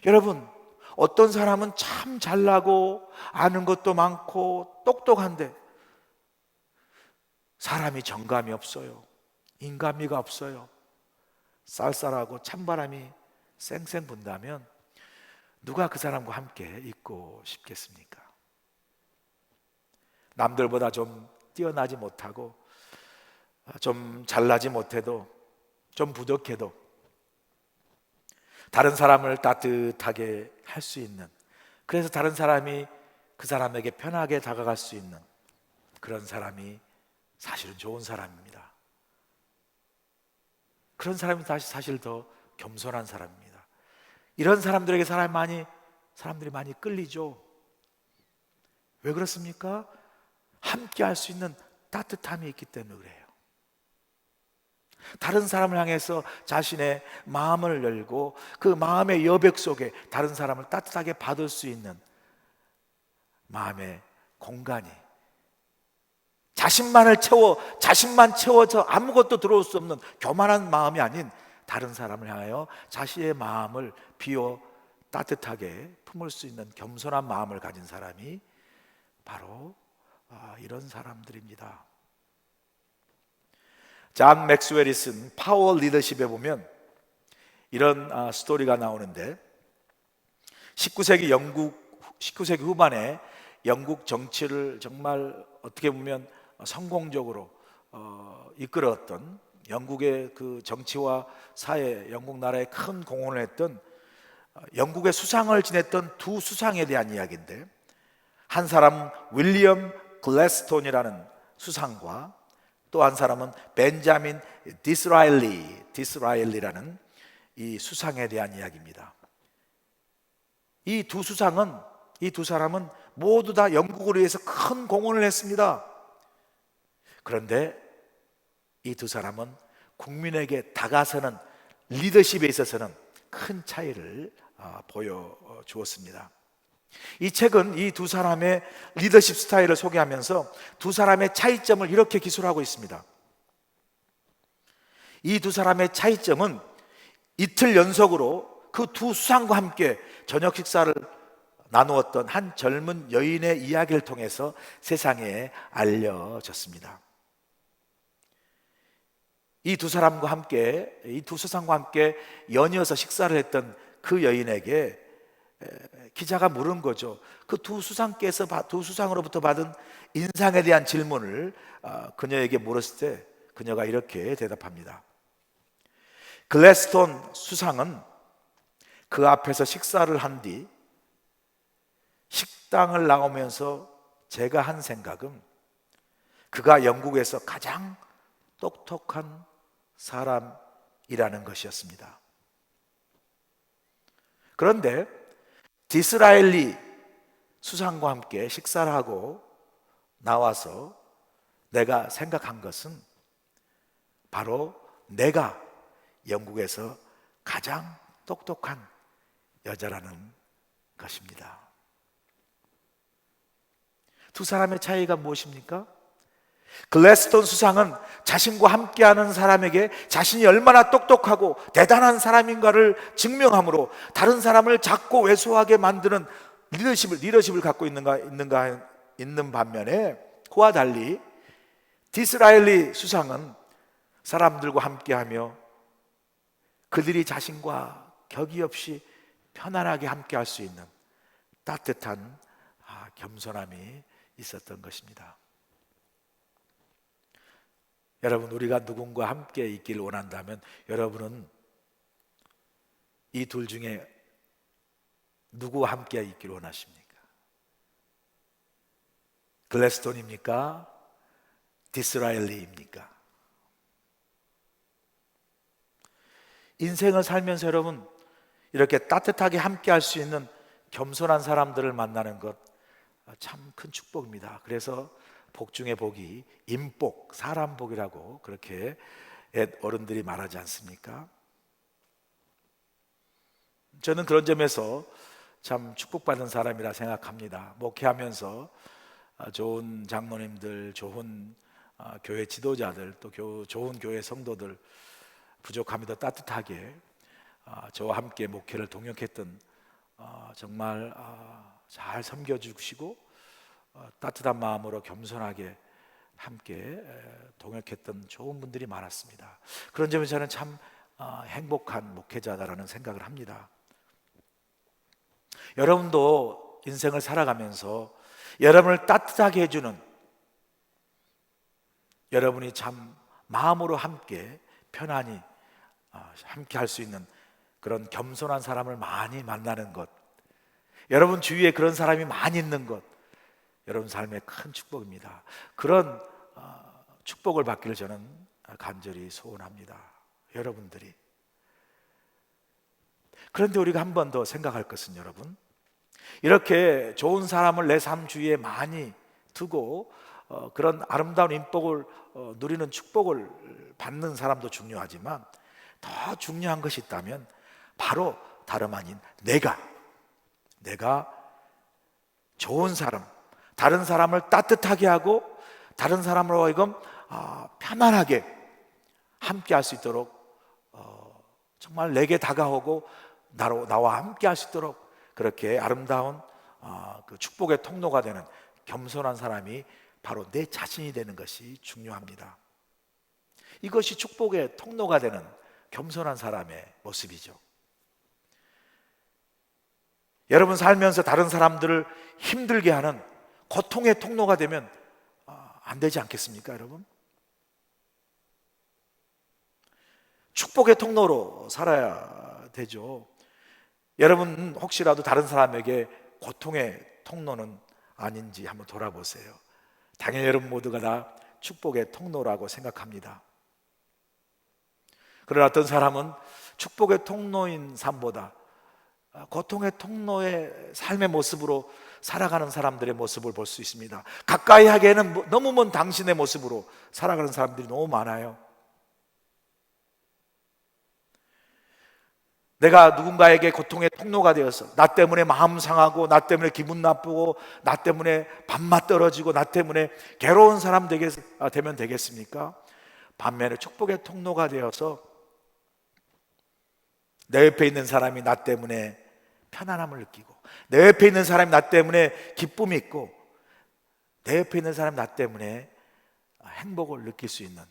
여러분, 어떤 사람은 참 잘나고 아는 것도 많고 똑똑한데 사람이 정감이 없어요. 인간미가 없어요. 쌀쌀하고 찬바람이 쌩쌩 분다면 누가 그 사람과 함께 있고 싶겠습니까? 남들보다 좀 뛰어나지 못하고 좀 잘나지 못해도 좀 부족해도 다른 사람을 따뜻하게 할 수 있는, 그래서 다른 사람이 그 사람에게 편하게 다가갈 수 있는 그런 사람이 사실은 좋은 사람입니다. 그런 사람이 사실 더 겸손한 사람입니다. 이런 사람들에게 사람들이 많이 끌리죠. 왜 그렇습니까? 함께 할 수 있는 따뜻함이 있기 때문에 그래요. 다른 사람을 향해서 자신의 마음을 열고 그 마음의 여백 속에 다른 사람을 따뜻하게 받을 수 있는 마음의 공간이 자신만 채워서 아무것도 들어올 수 없는 교만한 마음이 아닌 다른 사람을 향하여 자신의 마음을 비워 따뜻하게 품을 수 있는 겸손한 마음을 가진 사람이 바로 이런 사람들입니다. 존 맥스웰이 쓴 파워 리더십에 보면 이런 스토리가 나오는데 19세기 후반에 영국 정치를 정말 어떻게 보면 성공적으로 이끌었던 영국의 그 정치와 사회, 영국 나라에 큰 공헌을 했던 영국의 수상을 지냈던 두 수상에 대한 이야기인데, 한 사람은 윌리엄 글래스톤이라는 수상과 또 한 사람은 벤자민 디스라일리라는 이 수상에 대한 이야기입니다. 이 두 사람은 모두 다 영국을 위해서 큰 공헌을 했습니다. 그런데 이 두 사람은 국민에게 다가서는 리더십에 있어서는 큰 차이를 보여주었습니다. 이 책은 이 두 사람의 리더십 스타일을 소개하면서 두 사람의 차이점을 이렇게 기술하고 있습니다. 이 두 사람의 차이점은 이틀 연속으로 그 두 수상과 함께 저녁 식사를 나누었던 한 젊은 여인의 이야기를 통해서 세상에 알려졌습니다. 이 두 사람과 함께, 이 두 수상과 함께 연이어서 식사를 했던 그 여인에게 기자가 물은 거죠. 그 두 수상으로부터 받은 인상에 대한 질문을 그녀에게 물었을 때 그녀가 이렇게 대답합니다. 글래스톤 수상은 그 앞에서 식사를 한 뒤 식당을 나오면서 제가 한 생각은 그가 영국에서 가장 똑똑한 사람이라는 것이었습니다. 그런데 디스라엘리 수상과 함께 식사를 하고 나와서 내가 생각한 것은 바로 내가 영국에서 가장 똑똑한 여자라는 것입니다. 두 사람의 차이가 무엇입니까? 글래스톤 수상은 자신과 함께하는 사람에게 자신이 얼마나 똑똑하고 대단한 사람인가를 증명함으로 다른 사람을 작고 왜소하게 만드는 리더십을 갖고 있는 반면에, 그와 달리 디스라엘리 수상은 사람들과 함께하며 그들이 자신과 격이 없이 편안하게 함께할 수 있는 따뜻한 겸손함이 있었던 것입니다. 여러분, 우리가 누군가 함께 있기를 원한다면 여러분은 이 둘 중에 누구와 함께 있기를 원하십니까? 글래스톤입니까? 디스라엘리입니까? 인생을 살면서 여러분, 이렇게 따뜻하게 함께 할 수 있는 겸손한 사람들을 만나는 것 참 큰 축복입니다. 그래서 복 중에 복이 인복, 사람 복이라고 그렇게 어른들이 말하지 않습니까? 저는 그런 점에서 참 축복받은 사람이라 생각합니다. 목회하면서 좋은 장로님들, 좋은 교회 지도자들, 또 좋은 교회 성도들, 부족함에도 따뜻하게 저와 함께 목회를 동역했던 정말 잘 섬겨주시고 따뜻한 마음으로 겸손하게 함께 동역했던 좋은 분들이 많았습니다. 그런 점에서 저는 참 행복한 목회자다라는 생각을 합니다. 여러분도 인생을 살아가면서 여러분을 따뜻하게 해주는, 여러분이 참 마음으로 함께 편안히 함께 할 수 있는 그런 겸손한 사람을 많이 만나는 것, 여러분 주위에 그런 사람이 많이 있는 것, 여러분 삶의 큰 축복입니다. 그런 축복을 받기를 저는 간절히 소원합니다. 여러분들이. 그런데 우리가 한 번 더 생각할 것은, 여러분, 이렇게 좋은 사람을 내 삶 주위에 많이 두고 그런 아름다운 인복을 누리는 축복을 받는 사람도 중요하지만 더 중요한 것이 있다면 바로 다름 아닌 내가 좋은 사람, 다른 사람을 따뜻하게 하고 다른 사람으로 하여금 편안하게 함께 할 수 있도록 정말 내게 다가오고 나와 함께 할 수 있도록 그렇게 아름다운 그 축복의 통로가 되는 겸손한 사람이 바로 내 자신이 되는 것이 중요합니다. 이것이 축복의 통로가 되는 겸손한 사람의 모습이죠. 여러분 살면서 다른 사람들을 힘들게 하는 고통의 통로가 되면 안 되지 않겠습니까, 여러분? 축복의 통로로 살아야 되죠. 여러분 혹시라도 다른 사람에게 고통의 통로는 아닌지 한번 돌아보세요. 당연히 여러분 모두가 다 축복의 통로라고 생각합니다. 그러나 어떤 사람은 축복의 통로인 삶보다 고통의 통로의 삶의 모습으로 살아가는 사람들의 모습을 볼 수 있습니다. 가까이 하기에는 너무 먼 당신의 모습으로 살아가는 사람들이 너무 많아요. 내가 누군가에게 고통의 통로가 되어서 나 때문에 마음 상하고 나 때문에 기분 나쁘고 나 때문에 밥맛 떨어지고 나 때문에 괴로운 사람 되면 되겠습니까? 반면에 축복의 통로가 되어서 내 옆에 있는 사람이 나 때문에 편안함을 느끼고 내 옆에 있는 사람이 나 때문에 기쁨이 있고 내 옆에 있는 사람이 나 때문에 행복을 느낄 수 있는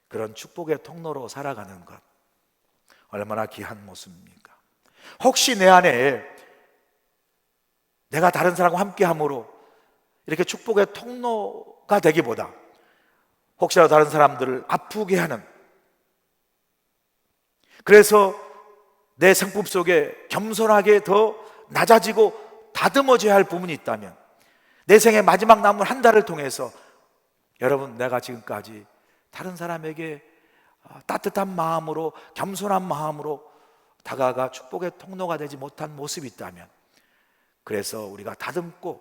그런 축복의 통로로 살아가는 것, 얼마나 귀한 모습입니까? 혹시 내 안에 내가 다른 사람과 함께함으로 이렇게 축복의 통로가 되기보다 혹시라도 다른 사람들을 아프게 하는, 그래서 내 성품 속에 겸손하게 더 낮아지고 다듬어져야 할 부분이 있다면 내 생의 마지막 남은 한 달을 통해서 여러분, 내가 지금까지 다른 사람에게 따뜻한 마음으로 겸손한 마음으로 다가가 축복의 통로가 되지 못한 모습이 있다면, 그래서 우리가 다듬고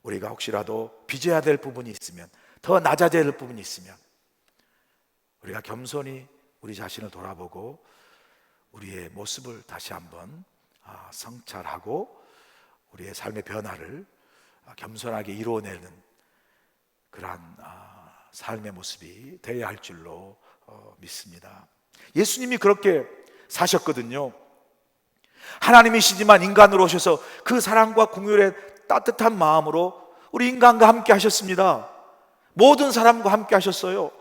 우리가 혹시라도 빚어야 될 부분이 있으면, 더 낮아져야 될 부분이 있으면 우리가 겸손히 우리 자신을 돌아보고 우리의 모습을 다시 한번 성찰하고 우리의 삶의 변화를 겸손하게 이루어내는 그러한 삶의 모습이 되어야 할 줄로 믿습니다. 예수님이 그렇게 사셨거든요. 하나님이시지만 인간으로 오셔서 그 사랑과 긍휼의 따뜻한 마음으로 우리 인간과 함께 하셨습니다. 모든 사람과 함께 하셨어요.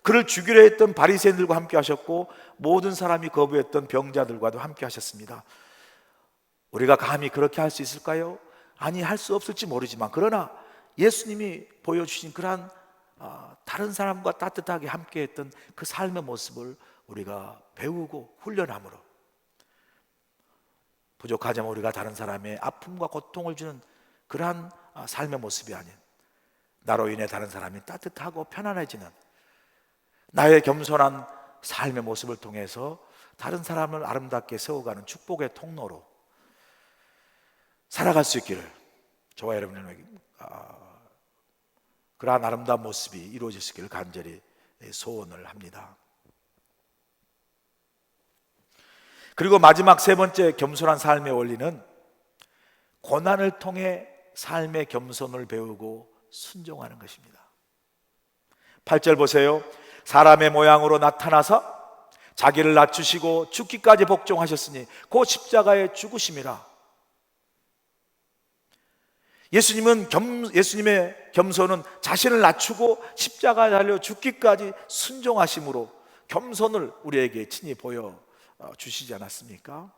그를 죽이려 했던 바리새인들과 함께 하셨고 모든 사람이 거부했던 병자들과도 함께 하셨습니다. 우리가 감히 그렇게 할 수 있을까요? 아니, 할 수 없을지 모르지만, 그러나 예수님이 보여주신 그러한 다른 사람과 따뜻하게 함께 했던 그 삶의 모습을 우리가 배우고 훈련함으로 부족하자면 우리가 다른 사람의 아픔과 고통을 주는 그러한 삶의 모습이 아닌, 나로 인해 다른 사람이 따뜻하고 편안해지는 나의 겸손한 삶의 모습을 통해서 다른 사람을 아름답게 세워가는 축복의 통로로 살아갈 수 있기를 저와 여러분에게 그러한 아름다운 모습이 이루어질 수 있기를 간절히 소원을 합니다. 그리고 마지막 세 번째 겸손한 삶의 원리는 고난을 통해 삶의 겸손을 배우고 순종하는 것입니다. 8절 보세요. 사람의 모양으로 나타나서 자기를 낮추시고 죽기까지 복종하셨으니 그 십자가의 죽으심이라. 예수님의 겸손은 자신을 낮추고 십자가에 달려 죽기까지 순종하심으로 겸손을 우리에게 친히 보여주시지 않았습니까?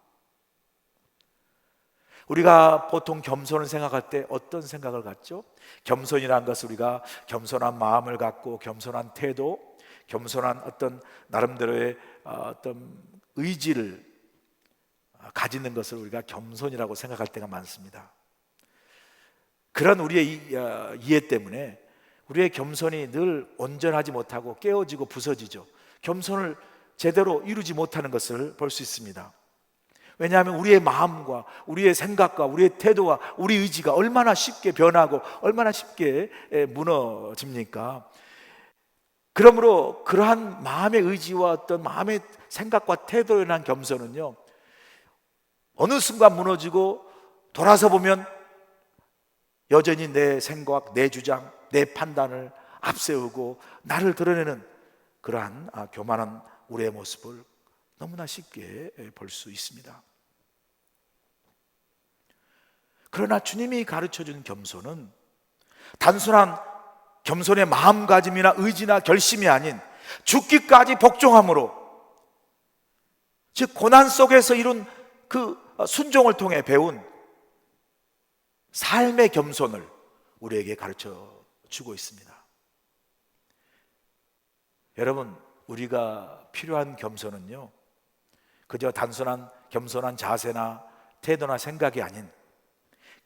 우리가 보통 겸손을 생각할 때 어떤 생각을 갖죠? 겸손이라는 것을 우리가 겸손한 마음을 갖고 겸손한 태도, 겸손한 어떤 나름대로의 어떤 의지를 가지는 것을 우리가 겸손이라고 생각할 때가 많습니다. 그런 우리의 이해 때문에 우리의 겸손이 늘 온전하지 못하고 깨어지고 부서지죠. 겸손을 제대로 이루지 못하는 것을 볼 수 있습니다. 왜냐하면 우리의 마음과 우리의 생각과 우리의 태도와 우리 의지가 얼마나 쉽게 변하고 얼마나 쉽게 무너집니까? 그러므로 그러한 마음의 의지와 어떤 마음의 생각과 태도에 대한 겸손은요, 어느 순간 무너지고 돌아서 보면 여전히 내 생각, 내 주장, 내 판단을 앞세우고 나를 드러내는 그러한 교만한 우리의 모습을 너무나 쉽게 볼 수 있습니다. 그러나 주님이 가르쳐준 겸손은 단순한 겸손의 마음가짐이나 의지나 결심이 아닌 죽기까지 복종함으로, 즉 고난 속에서 이룬 그 순종을 통해 배운 삶의 겸손을 우리에게 가르쳐 주고 있습니다. 여러분, 우리가 필요한 겸손은요, 그저 단순한 겸손한 자세나 태도나 생각이 아닌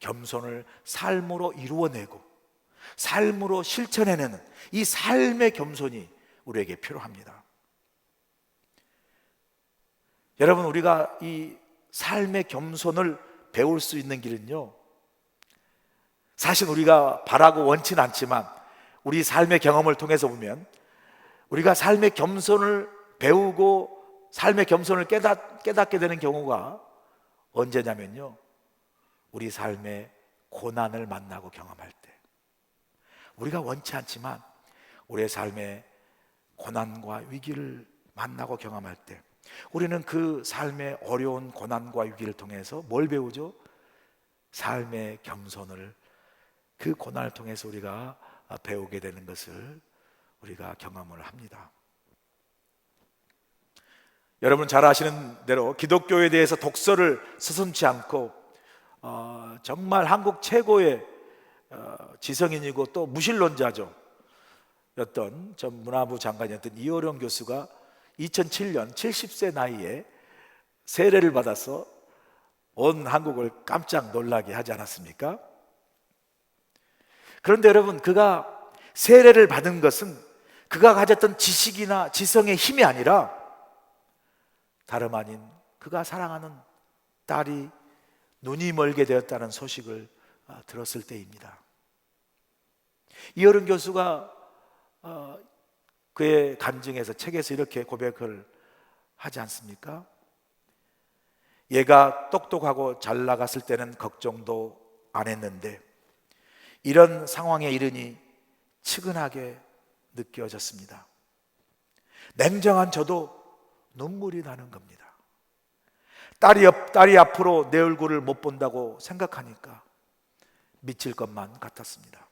겸손을 삶으로 이루어내고 삶으로 실천해내는 이 삶의 겸손이 우리에게 필요합니다. 여러분, 우리가 이 삶의 겸손을 배울 수 있는 길은요, 사실 우리가 바라고 원치는 않지만 우리 삶의 경험을 통해서 보면 우리가 삶의 겸손을 배우고 삶의 겸손을 깨닫게 되는 경우가 언제냐면요, 우리 삶의 고난을 만나고 경험할 때, 우리가 원치 않지만 우리의 삶의 고난과 위기를 만나고 경험할 때, 우리는 그 삶의 어려운 고난과 위기를 통해서 뭘 배우죠? 삶의 겸손을, 그 고난을 통해서 우리가 배우게 되는 것을 우리가 경험을 합니다. 여러분 잘 아시는 대로 기독교에 대해서 독서를 서슴지 않고 정말 한국 최고의 지성인이고 또 무신론자죠 였던 전 문화부 장관이었던 이호령 교수가 2007년 70세 나이에 세례를 받아서 온 한국을 깜짝 놀라게 하지 않았습니까? 그런데 여러분, 그가 세례를 받은 것은 그가 가졌던 지식이나 지성의 힘이 아니라 다름 아닌 그가 사랑하는 딸이 눈이 멀게 되었다는 소식을 들었을 때입니다. 이어른 교수가 그의 간증에서, 책에서 이렇게 고백을 하지 않습니까? 얘가 똑똑하고 잘 나갔을 때는 걱정도 안 했는데 이런 상황에 이르니 측은하게 느껴졌습니다. 냉정한 저도 눈물이 나는 겁니다. 딸이 앞으로 내 얼굴을 못 본다고 생각하니까 미칠 것만 같았습니다.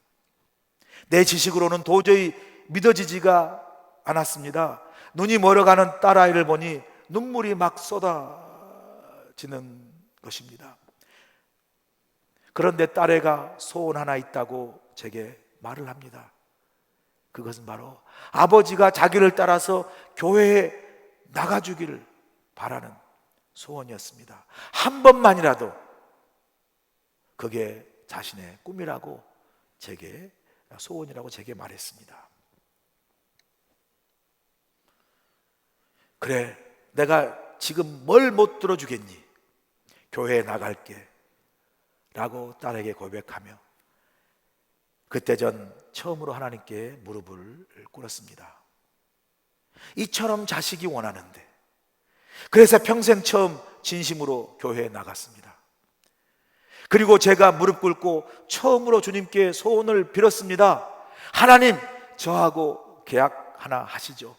내 지식으로는 도저히 믿어지지가 않았습니다. 눈이 멀어가는 딸아이를 보니 눈물이 막 쏟아지는 것입니다. 그런데 딸애가 소원 하나 있다고 제게 말을 합니다. 그것은 바로 아버지가 자기를 따라서 교회에 나가주기를 바라는 소원이었습니다. 한 번만이라도 그게 자신의 꿈이라고 제게, 소원이라고 제게 말했습니다. 그래, 내가 지금 뭘 못 들어주겠니? 교회에 나갈게 라고 딸에게 고백하며 그때 전 처음으로 하나님께 무릎을 꿇었습니다. 이처럼 자식이 원하는데, 그래서 평생 처음 진심으로 교회에 나갔습니다. 그리고 제가 무릎 꿇고 처음으로 주님께 소원을 빌었습니다. 하나님, 저하고 계약 하나 하시죠.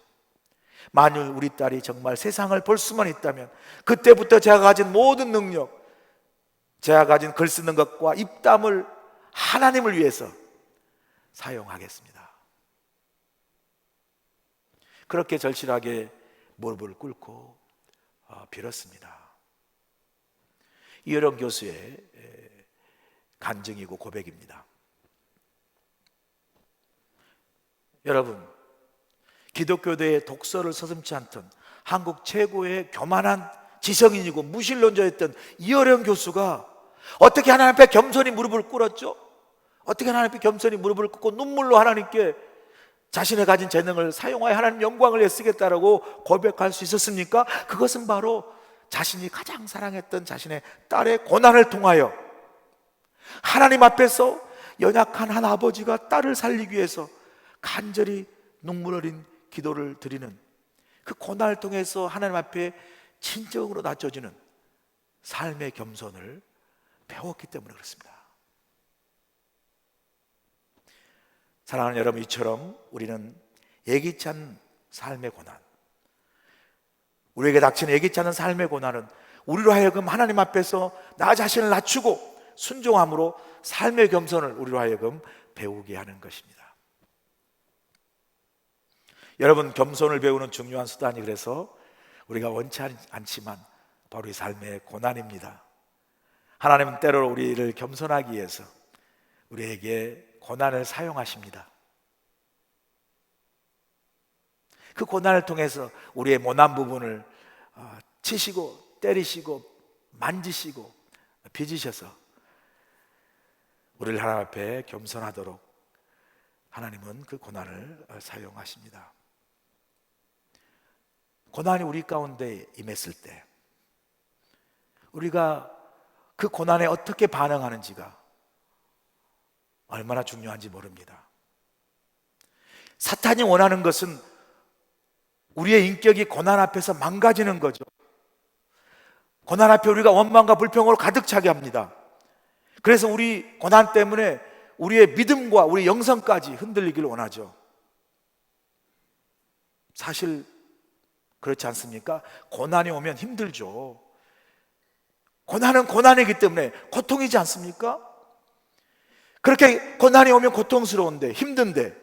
만일 우리 딸이 정말 세상을 볼 수만 있다면 그때부터 제가 가진 모든 능력, 제가 가진 글 쓰는 것과 입담을 하나님을 위해서 사용하겠습니다. 그렇게 절실하게 무릎을 꿇고 빌었습니다. 이어령 교수의 간증이고 고백입니다. 여러분, 기독교대의 독서를 서슴지 않던 한국 최고의 교만한 지성인이고 무신론자였던 이어령 교수가 어떻게 하나님 앞에 겸손히 무릎을 꿇었죠? 어떻게 하나님 앞에 겸손히 무릎을 꿇고 눈물로 하나님께 자신의 가진 재능을 사용하여 하나님 영광을 내쓰겠다라고 고백할 수 있었습니까? 그것은 바로 자신이 가장 사랑했던 자신의 딸의 고난을 통하여 하나님 앞에서 연약한 한 아버지가 딸을 살리기 위해서 간절히 눈물 어린 기도를 드리는 그 고난을 통해서 하나님 앞에 진정으로 낮춰지는 삶의 겸손을 배웠기 때문에 그렇습니다. 사랑하는 여러분, 이처럼 우리는 예기치 않은 삶의 고난, 우리에게 닥치는 예기치 않은 삶의 고난은 우리로 하여금 하나님 앞에서 나 자신을 낮추고 순종함으로 삶의 겸손을 우리로 하여금 배우게 하는 것입니다. 여러분, 겸손을 배우는 중요한 수단이 그래서 우리가 원치 않지만 바로 이 삶의 고난입니다. 하나님은 때로 우리를 겸손하기 위해서 우리에게 고난을 사용하십니다. 그 고난을 통해서 우리의 모난 부분을 치시고 때리시고 만지시고 빚으셔서 우리를 하나님 앞에 겸손하도록 하나님은 그 고난을 사용하십니다. 고난이 우리 가운데 임했을 때 우리가 그 고난에 어떻게 반응하는지가 얼마나 중요한지 모릅니다. 사탄이 원하는 것은 우리의 인격이 고난 앞에서 망가지는 거죠. 고난 앞에 우리가 원망과 불평으로 가득 차게 합니다. 그래서 우리 고난 때문에 우리의 믿음과 우리 영성까지 흔들리기를 원하죠. 사실 그렇지 않습니까? 고난이 오면 힘들죠. 고난은 고난이기 때문에 고통이지 않습니까? 그렇게 고난이 오면 고통스러운데 힘든데,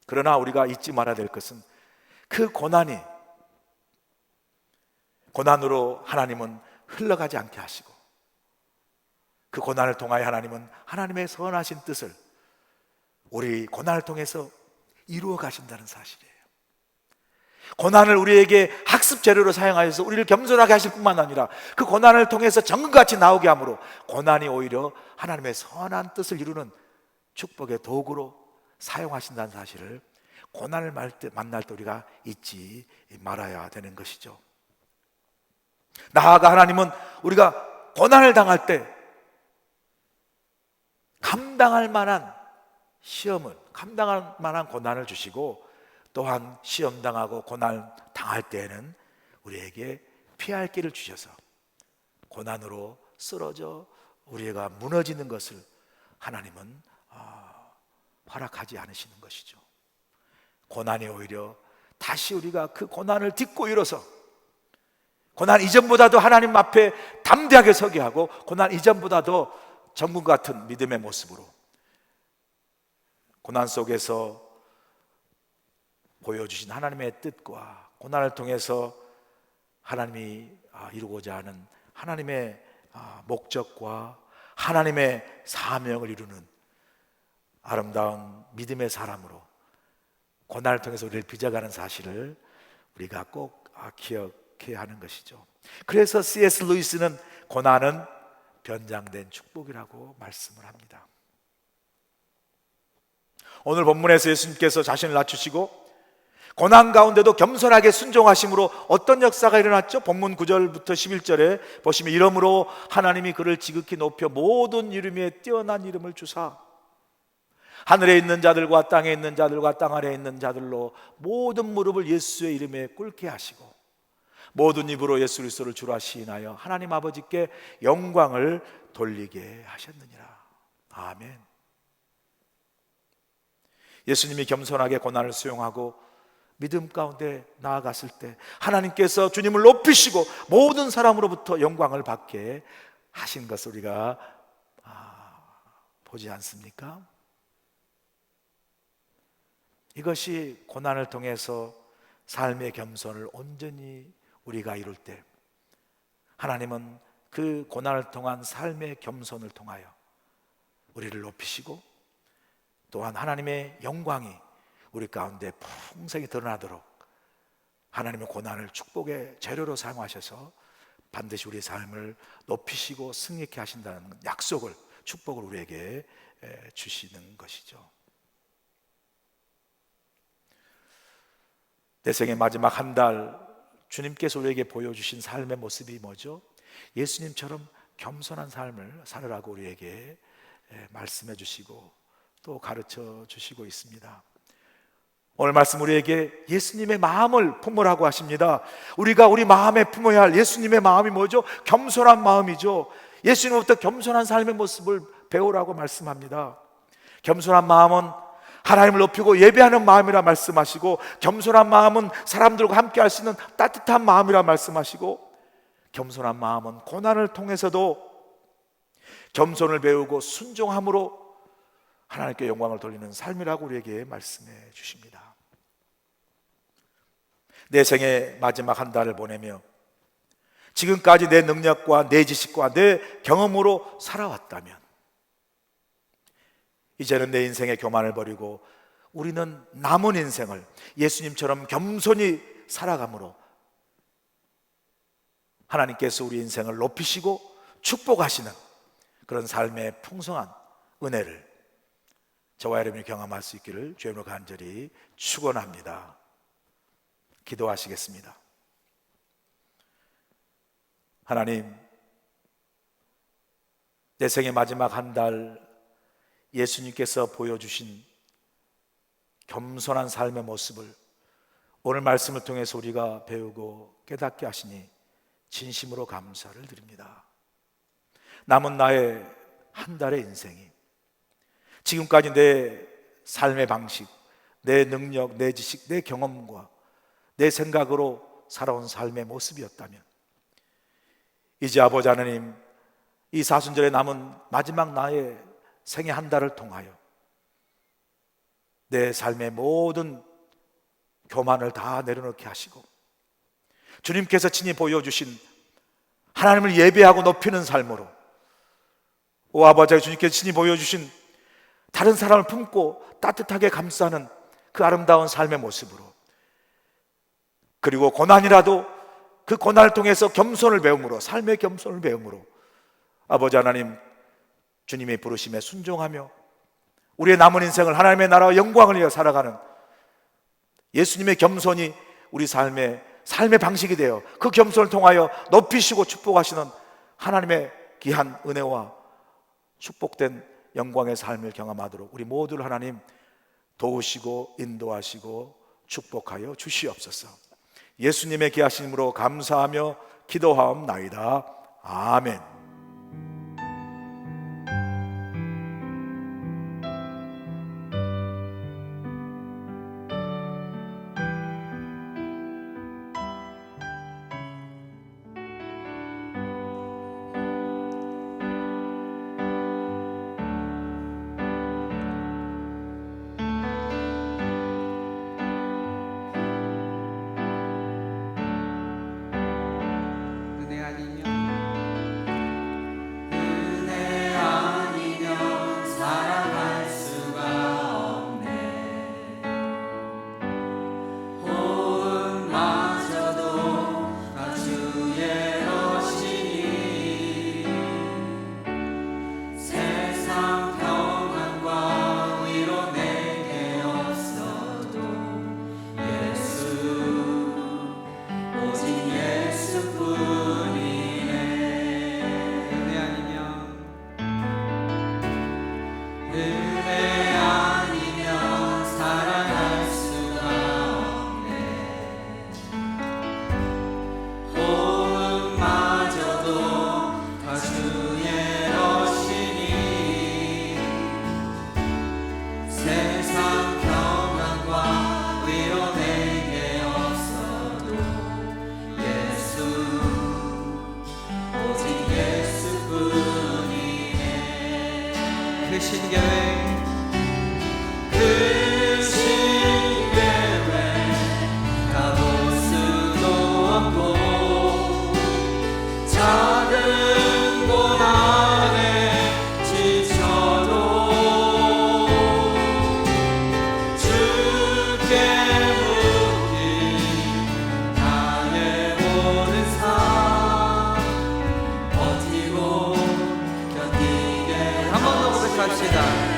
그러나 우리가 잊지 말아야 될 것은 그 고난이 고난으로 하나님은 흘러가지 않게 하시고 그 고난을 통하여 하나님은 하나님의 선하신 뜻을 우리 고난을 통해서 이루어 가신다는 사실이에요. 고난을 우리에게 학습 재료로 사용하셔서 우리를 겸손하게 하실 뿐만 아니라 그 고난을 통해서 정금같이 나오게 함으로 고난이 오히려 하나님의 선한 뜻을 이루는 축복의 도구로 사용하신다는 사실을 고난을 만날 때 우리가 잊지 말아야 되는 것이죠. 나아가 하나님은 우리가 고난을 당할 때 감당할 만한 시험을, 감당할 만한 고난을 주시고, 또한 시험당하고 고난 당할 때에는 우리에게 피할 길을 주셔서 고난으로 쓰러져 우리가 무너지는 것을 하나님은 허락하지 않으시는 것이죠. 고난이 오히려 다시 우리가 그 고난을 딛고 일어서 고난 이전보다도 하나님 앞에 담대하게 서게 하고 고난 이전보다도 정금 같은 믿음의 모습으로 고난 속에서 보여주신 하나님의 뜻과 고난을 통해서 하나님이 이루고자 하는 하나님의 목적과 하나님의 사명을 이루는 아름다운 믿음의 사람으로 고난을 통해서 우리를 빚어가는 사실을 우리가 꼭 기억해야 하는 것이죠. 그래서 C.S. 루이스는 고난은 변장된 축복이라고 말씀을 합니다. 오늘 본문에서 예수님께서 자신을 낮추시고 고난 가운데도 겸손하게 순종하심으로 어떤 역사가 일어났죠? 본문 9절부터 11절에 보시면, 이러므로 하나님이 그를 지극히 높여 모든 이름에 뛰어난 이름을 주사 하늘에 있는 자들과 땅에 있는 자들과 땅 아래에 있는 자들로 모든 무릎을 예수의 이름에 꿇게 하시고 모든 입으로 예수 그리스도를 주라 시인하여 하나님 아버지께 영광을 돌리게 하셨느니라. 아멘. 예수님이 겸손하게 고난을 수용하고 믿음 가운데 나아갔을 때 하나님께서 주님을 높이시고 모든 사람으로부터 영광을 받게 하신 것을 우리가 보지 않습니까? 이것이 고난을 통해서 삶의 겸손을 온전히 우리가 이룰 때 하나님은 그 고난을 통한 삶의 겸손을 통하여 우리를 높이시고 또한 하나님의 영광이 우리 가운데 풍성히 드러나도록 하나님의 고난을 축복의 재료로 사용하셔서 반드시 우리의 삶을 높이시고 승리케 하신다는 약속을, 축복을 우리에게 주시는 것이죠. 내 생의 마지막 한 달 주님께서 우리에게 보여주신 삶의 모습이 뭐죠? 예수님처럼 겸손한 삶을 살으라고 우리에게 말씀해 주시고 또 가르쳐 주시고 있습니다. 오늘 말씀 우리에게 예수님의 마음을 품으라고 하십니다. 우리가 우리 마음에 품어야 할 예수님의 마음이 뭐죠? 겸손한 마음이죠. 예수님부터 겸손한 삶의 모습을 배우라고 말씀합니다. 겸손한 마음은 하나님을 높이고 예배하는 마음이라 말씀하시고, 겸손한 마음은 사람들과 함께 할 수 있는 따뜻한 마음이라 말씀하시고, 겸손한 마음은 고난을 통해서도 겸손을 배우고 순종함으로 하나님께 영광을 돌리는 삶이라고 우리에게 말씀해 주십니다. 내 생의 마지막 한 달을 보내며 지금까지 내 능력과 내 지식과 내 경험으로 살아왔다면, 이제는 내 인생의 교만을 버리고 우리는 남은 인생을 예수님처럼 겸손히 살아감으로 하나님께서 우리 인생을 높이시고 축복하시는 그런 삶의 풍성한 은혜를 저와 여러분이 경험할 수 있기를 주님으로 간절히 축원합니다. 기도하시겠습니다. 하나님, 내 생의 마지막 한 달 예수님께서 보여주신 겸손한 삶의 모습을 오늘 말씀을 통해서 우리가 배우고 깨닫게 하시니 진심으로 감사를 드립니다. 남은 나의 한 달의 인생이 지금까지 내 삶의 방식, 내 능력, 내 지식, 내 경험과 내 생각으로 살아온 삶의 모습이었다면, 이제 아버지 하나님, 이 사순절에 남은 마지막 나의 생애 한 달을 통하여 내 삶의 모든 교만을 다 내려놓게 하시고, 주님께서 친히 보여주신 하나님을 예배하고 높이는 삶으로, 오 아버지, 주님께서 친히 보여주신 다른 사람을 품고 따뜻하게 감싸는 그 아름다운 삶의 모습으로, 그리고 고난이라도 그 고난을 통해서 겸손을 배움으로, 삶의 겸손을 배움으로 아버지 하나님, 주님의 부르심에 순종하며 우리의 남은 인생을 하나님의 나라와 영광을 위해 살아가는 예수님의 겸손이 우리 삶의 방식이 되어 그 겸손을 통하여 높이시고 축복하시는 하나님의 귀한 은혜와 축복된 영광의 삶을 경험하도록 우리 모두를 하나님 도우시고 인도하시고 축복하여 주시옵소서. 예수님의 귀하신 이름으로 감사하며 기도하옵나이다. 아멘.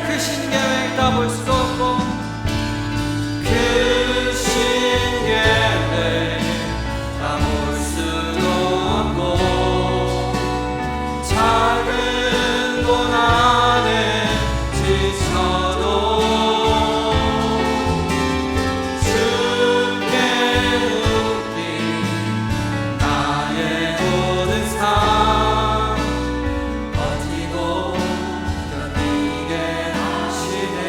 크신 계획 다 볼 수 없고 크신 계획 다 볼 수도 없고 작은 고난에 지쳐도 주께 묶인 나의 모든 삶 버티고 견디게 하시네.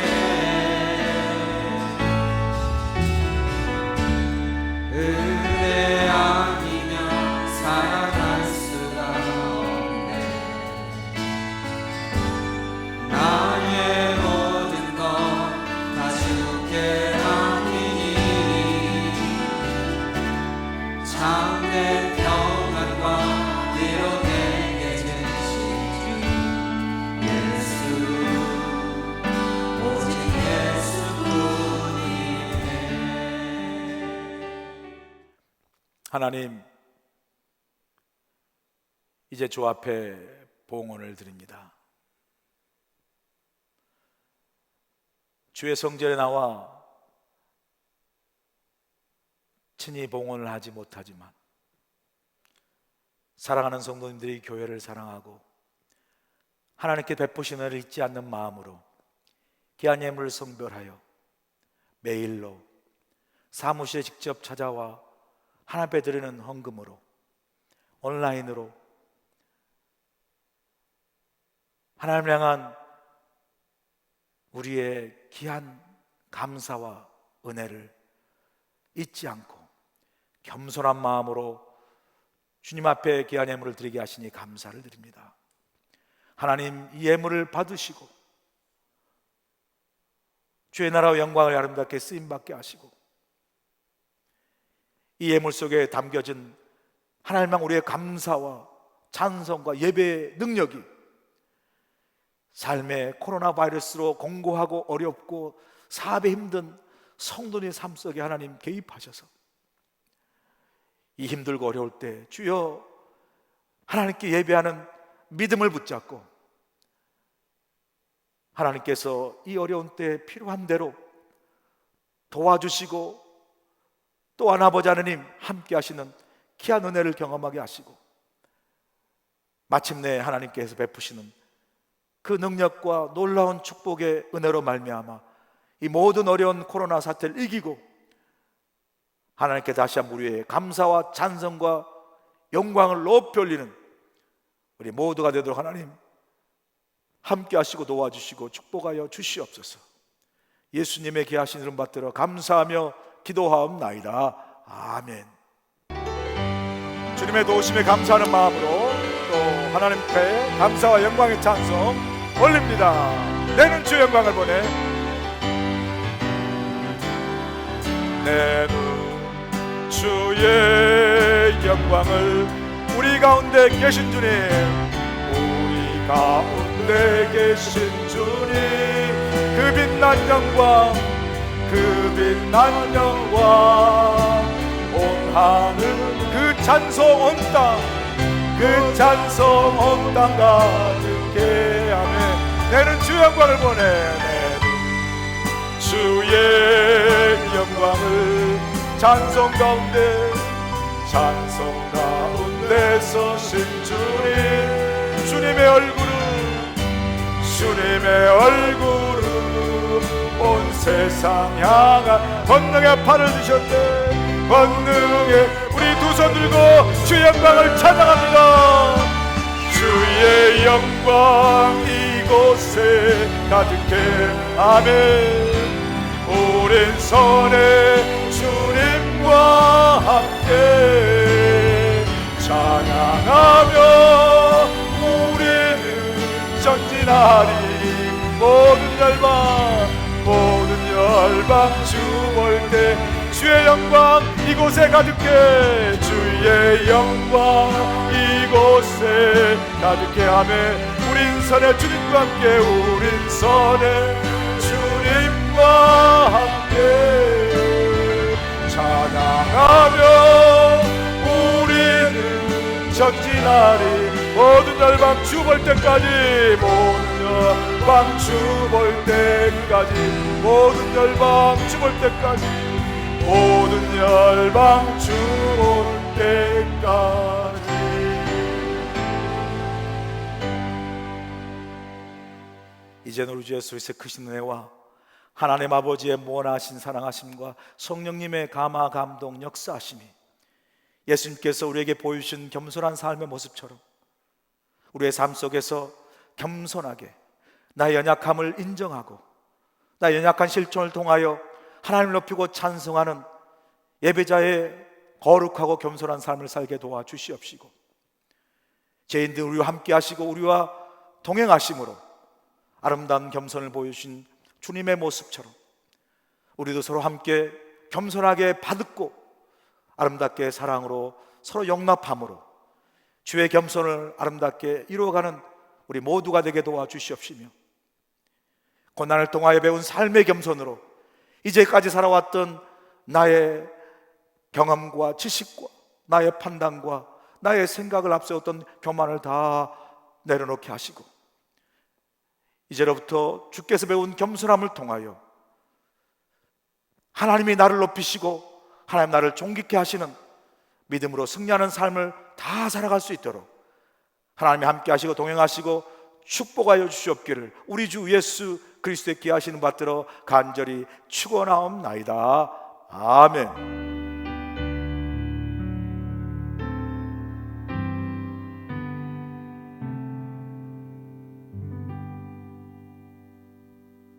하나님, 이제 주 앞에 봉헌을 드립니다. 주의 성전에 나와 친히 봉헌을 하지 못하지만 사랑하는 성도님들이 교회를 사랑하고 하나님께 베푸신 은혜를 잊지 않는 마음으로 귀한 예물을 성별하여 메일로, 사무실에 직접 찾아와 하나님 앞에 드리는 헌금으로, 온라인으로 하나님을 향한 우리의 귀한 감사와 은혜를 잊지 않고 겸손한 마음으로 주님 앞에 귀한 예물을 드리게 하시니 감사를 드립니다. 하나님, 이 예물을 받으시고 주의 나라와 영광을 아름답게 쓰임받게 하시고 이 예물 속에 담겨진 하나님만 우리의 감사와 찬송과 예배의 능력이 삶의 코로나 바이러스로 공고하고 어렵고 사업에 힘든 성도의 삶 속에 하나님 개입하셔서 이 힘들고 어려울 때 주여 하나님께 예배하는 믿음을 붙잡고 하나님께서 이 어려운 때 필요한 대로 도와주시고 또 아버지 하나님 함께 하시는 귀한 은혜를 경험하게 하시고 마침내 하나님께서 베푸시는 그 능력과 놀라운 축복의 은혜로 말미암아 이 모든 어려운 코로나 사태를 이기고 하나님께 다시 한번 우리의 감사와 찬송과 영광을 높이 올리는 우리 모두가 되도록 하나님 함께 하시고 도와주시고 축복하여 주시옵소서. 예수님의 귀하신 이름 받들어 감사하며 기도하옵나이다. 아멘. 주님의 도우심에 감사하는 마음으로 또 하나님께 감사와 영광의 찬송 올립니다. 내는 주 영광을 보내. 내는 주의 영광을 우리 가운데 계신 주님, 우리 가운데 계신 주님, 그 빛난 영광, 그 빛난 영광, 온 하늘 그 찬송 온 땅, 그 찬송 온 땅 가득해 하네. 내는 주 영광을 보내. 내는 주의 영광을 찬송 가운데, 찬송 가운데 서신 주님, 주님의 얼굴을, 주님의 얼굴을 온 세상 향한 권능의 팔을 드셨네. 권능의 우리 두 손 들고 주의 영광을 찬양합니다. 주의 영광 이곳에 가득해. 아멘. 오른손에 주님과 함께 찬양하며 우리는 전진하리. 모든 열방 주 볼 때 주의 영광 이곳에 가득해. 주의 영광 이곳에 가득해 하며 우린 선에 주님과 함께, 우린 선에 주님과 함께 찬양하며 우리는 전진하리. 모든 열방 주 볼 때까지, 모든 열방 주 볼 때까지, 모든 열방 주 볼 때까지, 모든 열방 주 볼 때까지. 이제는 우리 주 예수 그리스도의 크신 은혜와 하나님 아버지의 무한하신 사랑하심과 성령님의 감화 감동 역사하심이 예수님께서 우리에게 보여주신 겸손한 삶의 모습처럼 우리의 삶 속에서 겸손하게 나의 연약함을 인정하고 나의 연약한 실존을 통하여 하나님을 높이고 찬송하는 예배자의 거룩하고 겸손한 삶을 살게 도와주시옵시고, 죄인들 우리와 함께 하시고 우리와 동행하심으로 아름다운 겸손을 보여주신 주님의 모습처럼 우리도 서로 함께 겸손하게 받고 아름답게 사랑으로 서로 용납함으로 주의 겸손을 아름답게 이루어가는 우리 모두가 되게 도와주시옵시며, 고난을 통하여 배운 삶의 겸손으로 이제까지 살아왔던 나의 경험과 지식과 나의 판단과 나의 생각을 앞세웠던 교만을 다 내려놓게 하시고, 이제로부터 주께서 배운 겸손함을 통하여 하나님이 나를 높이시고 하나님 나를 존귀케 하시는 믿음으로 승리하는 삶을 다 살아갈 수 있도록 하나님이 함께 하시고 동행하시고 축복하여 주시옵기를 우리 주 예수 그리스도의 귀하시는 받들어 간절히 축원하옵나이다. 아멘.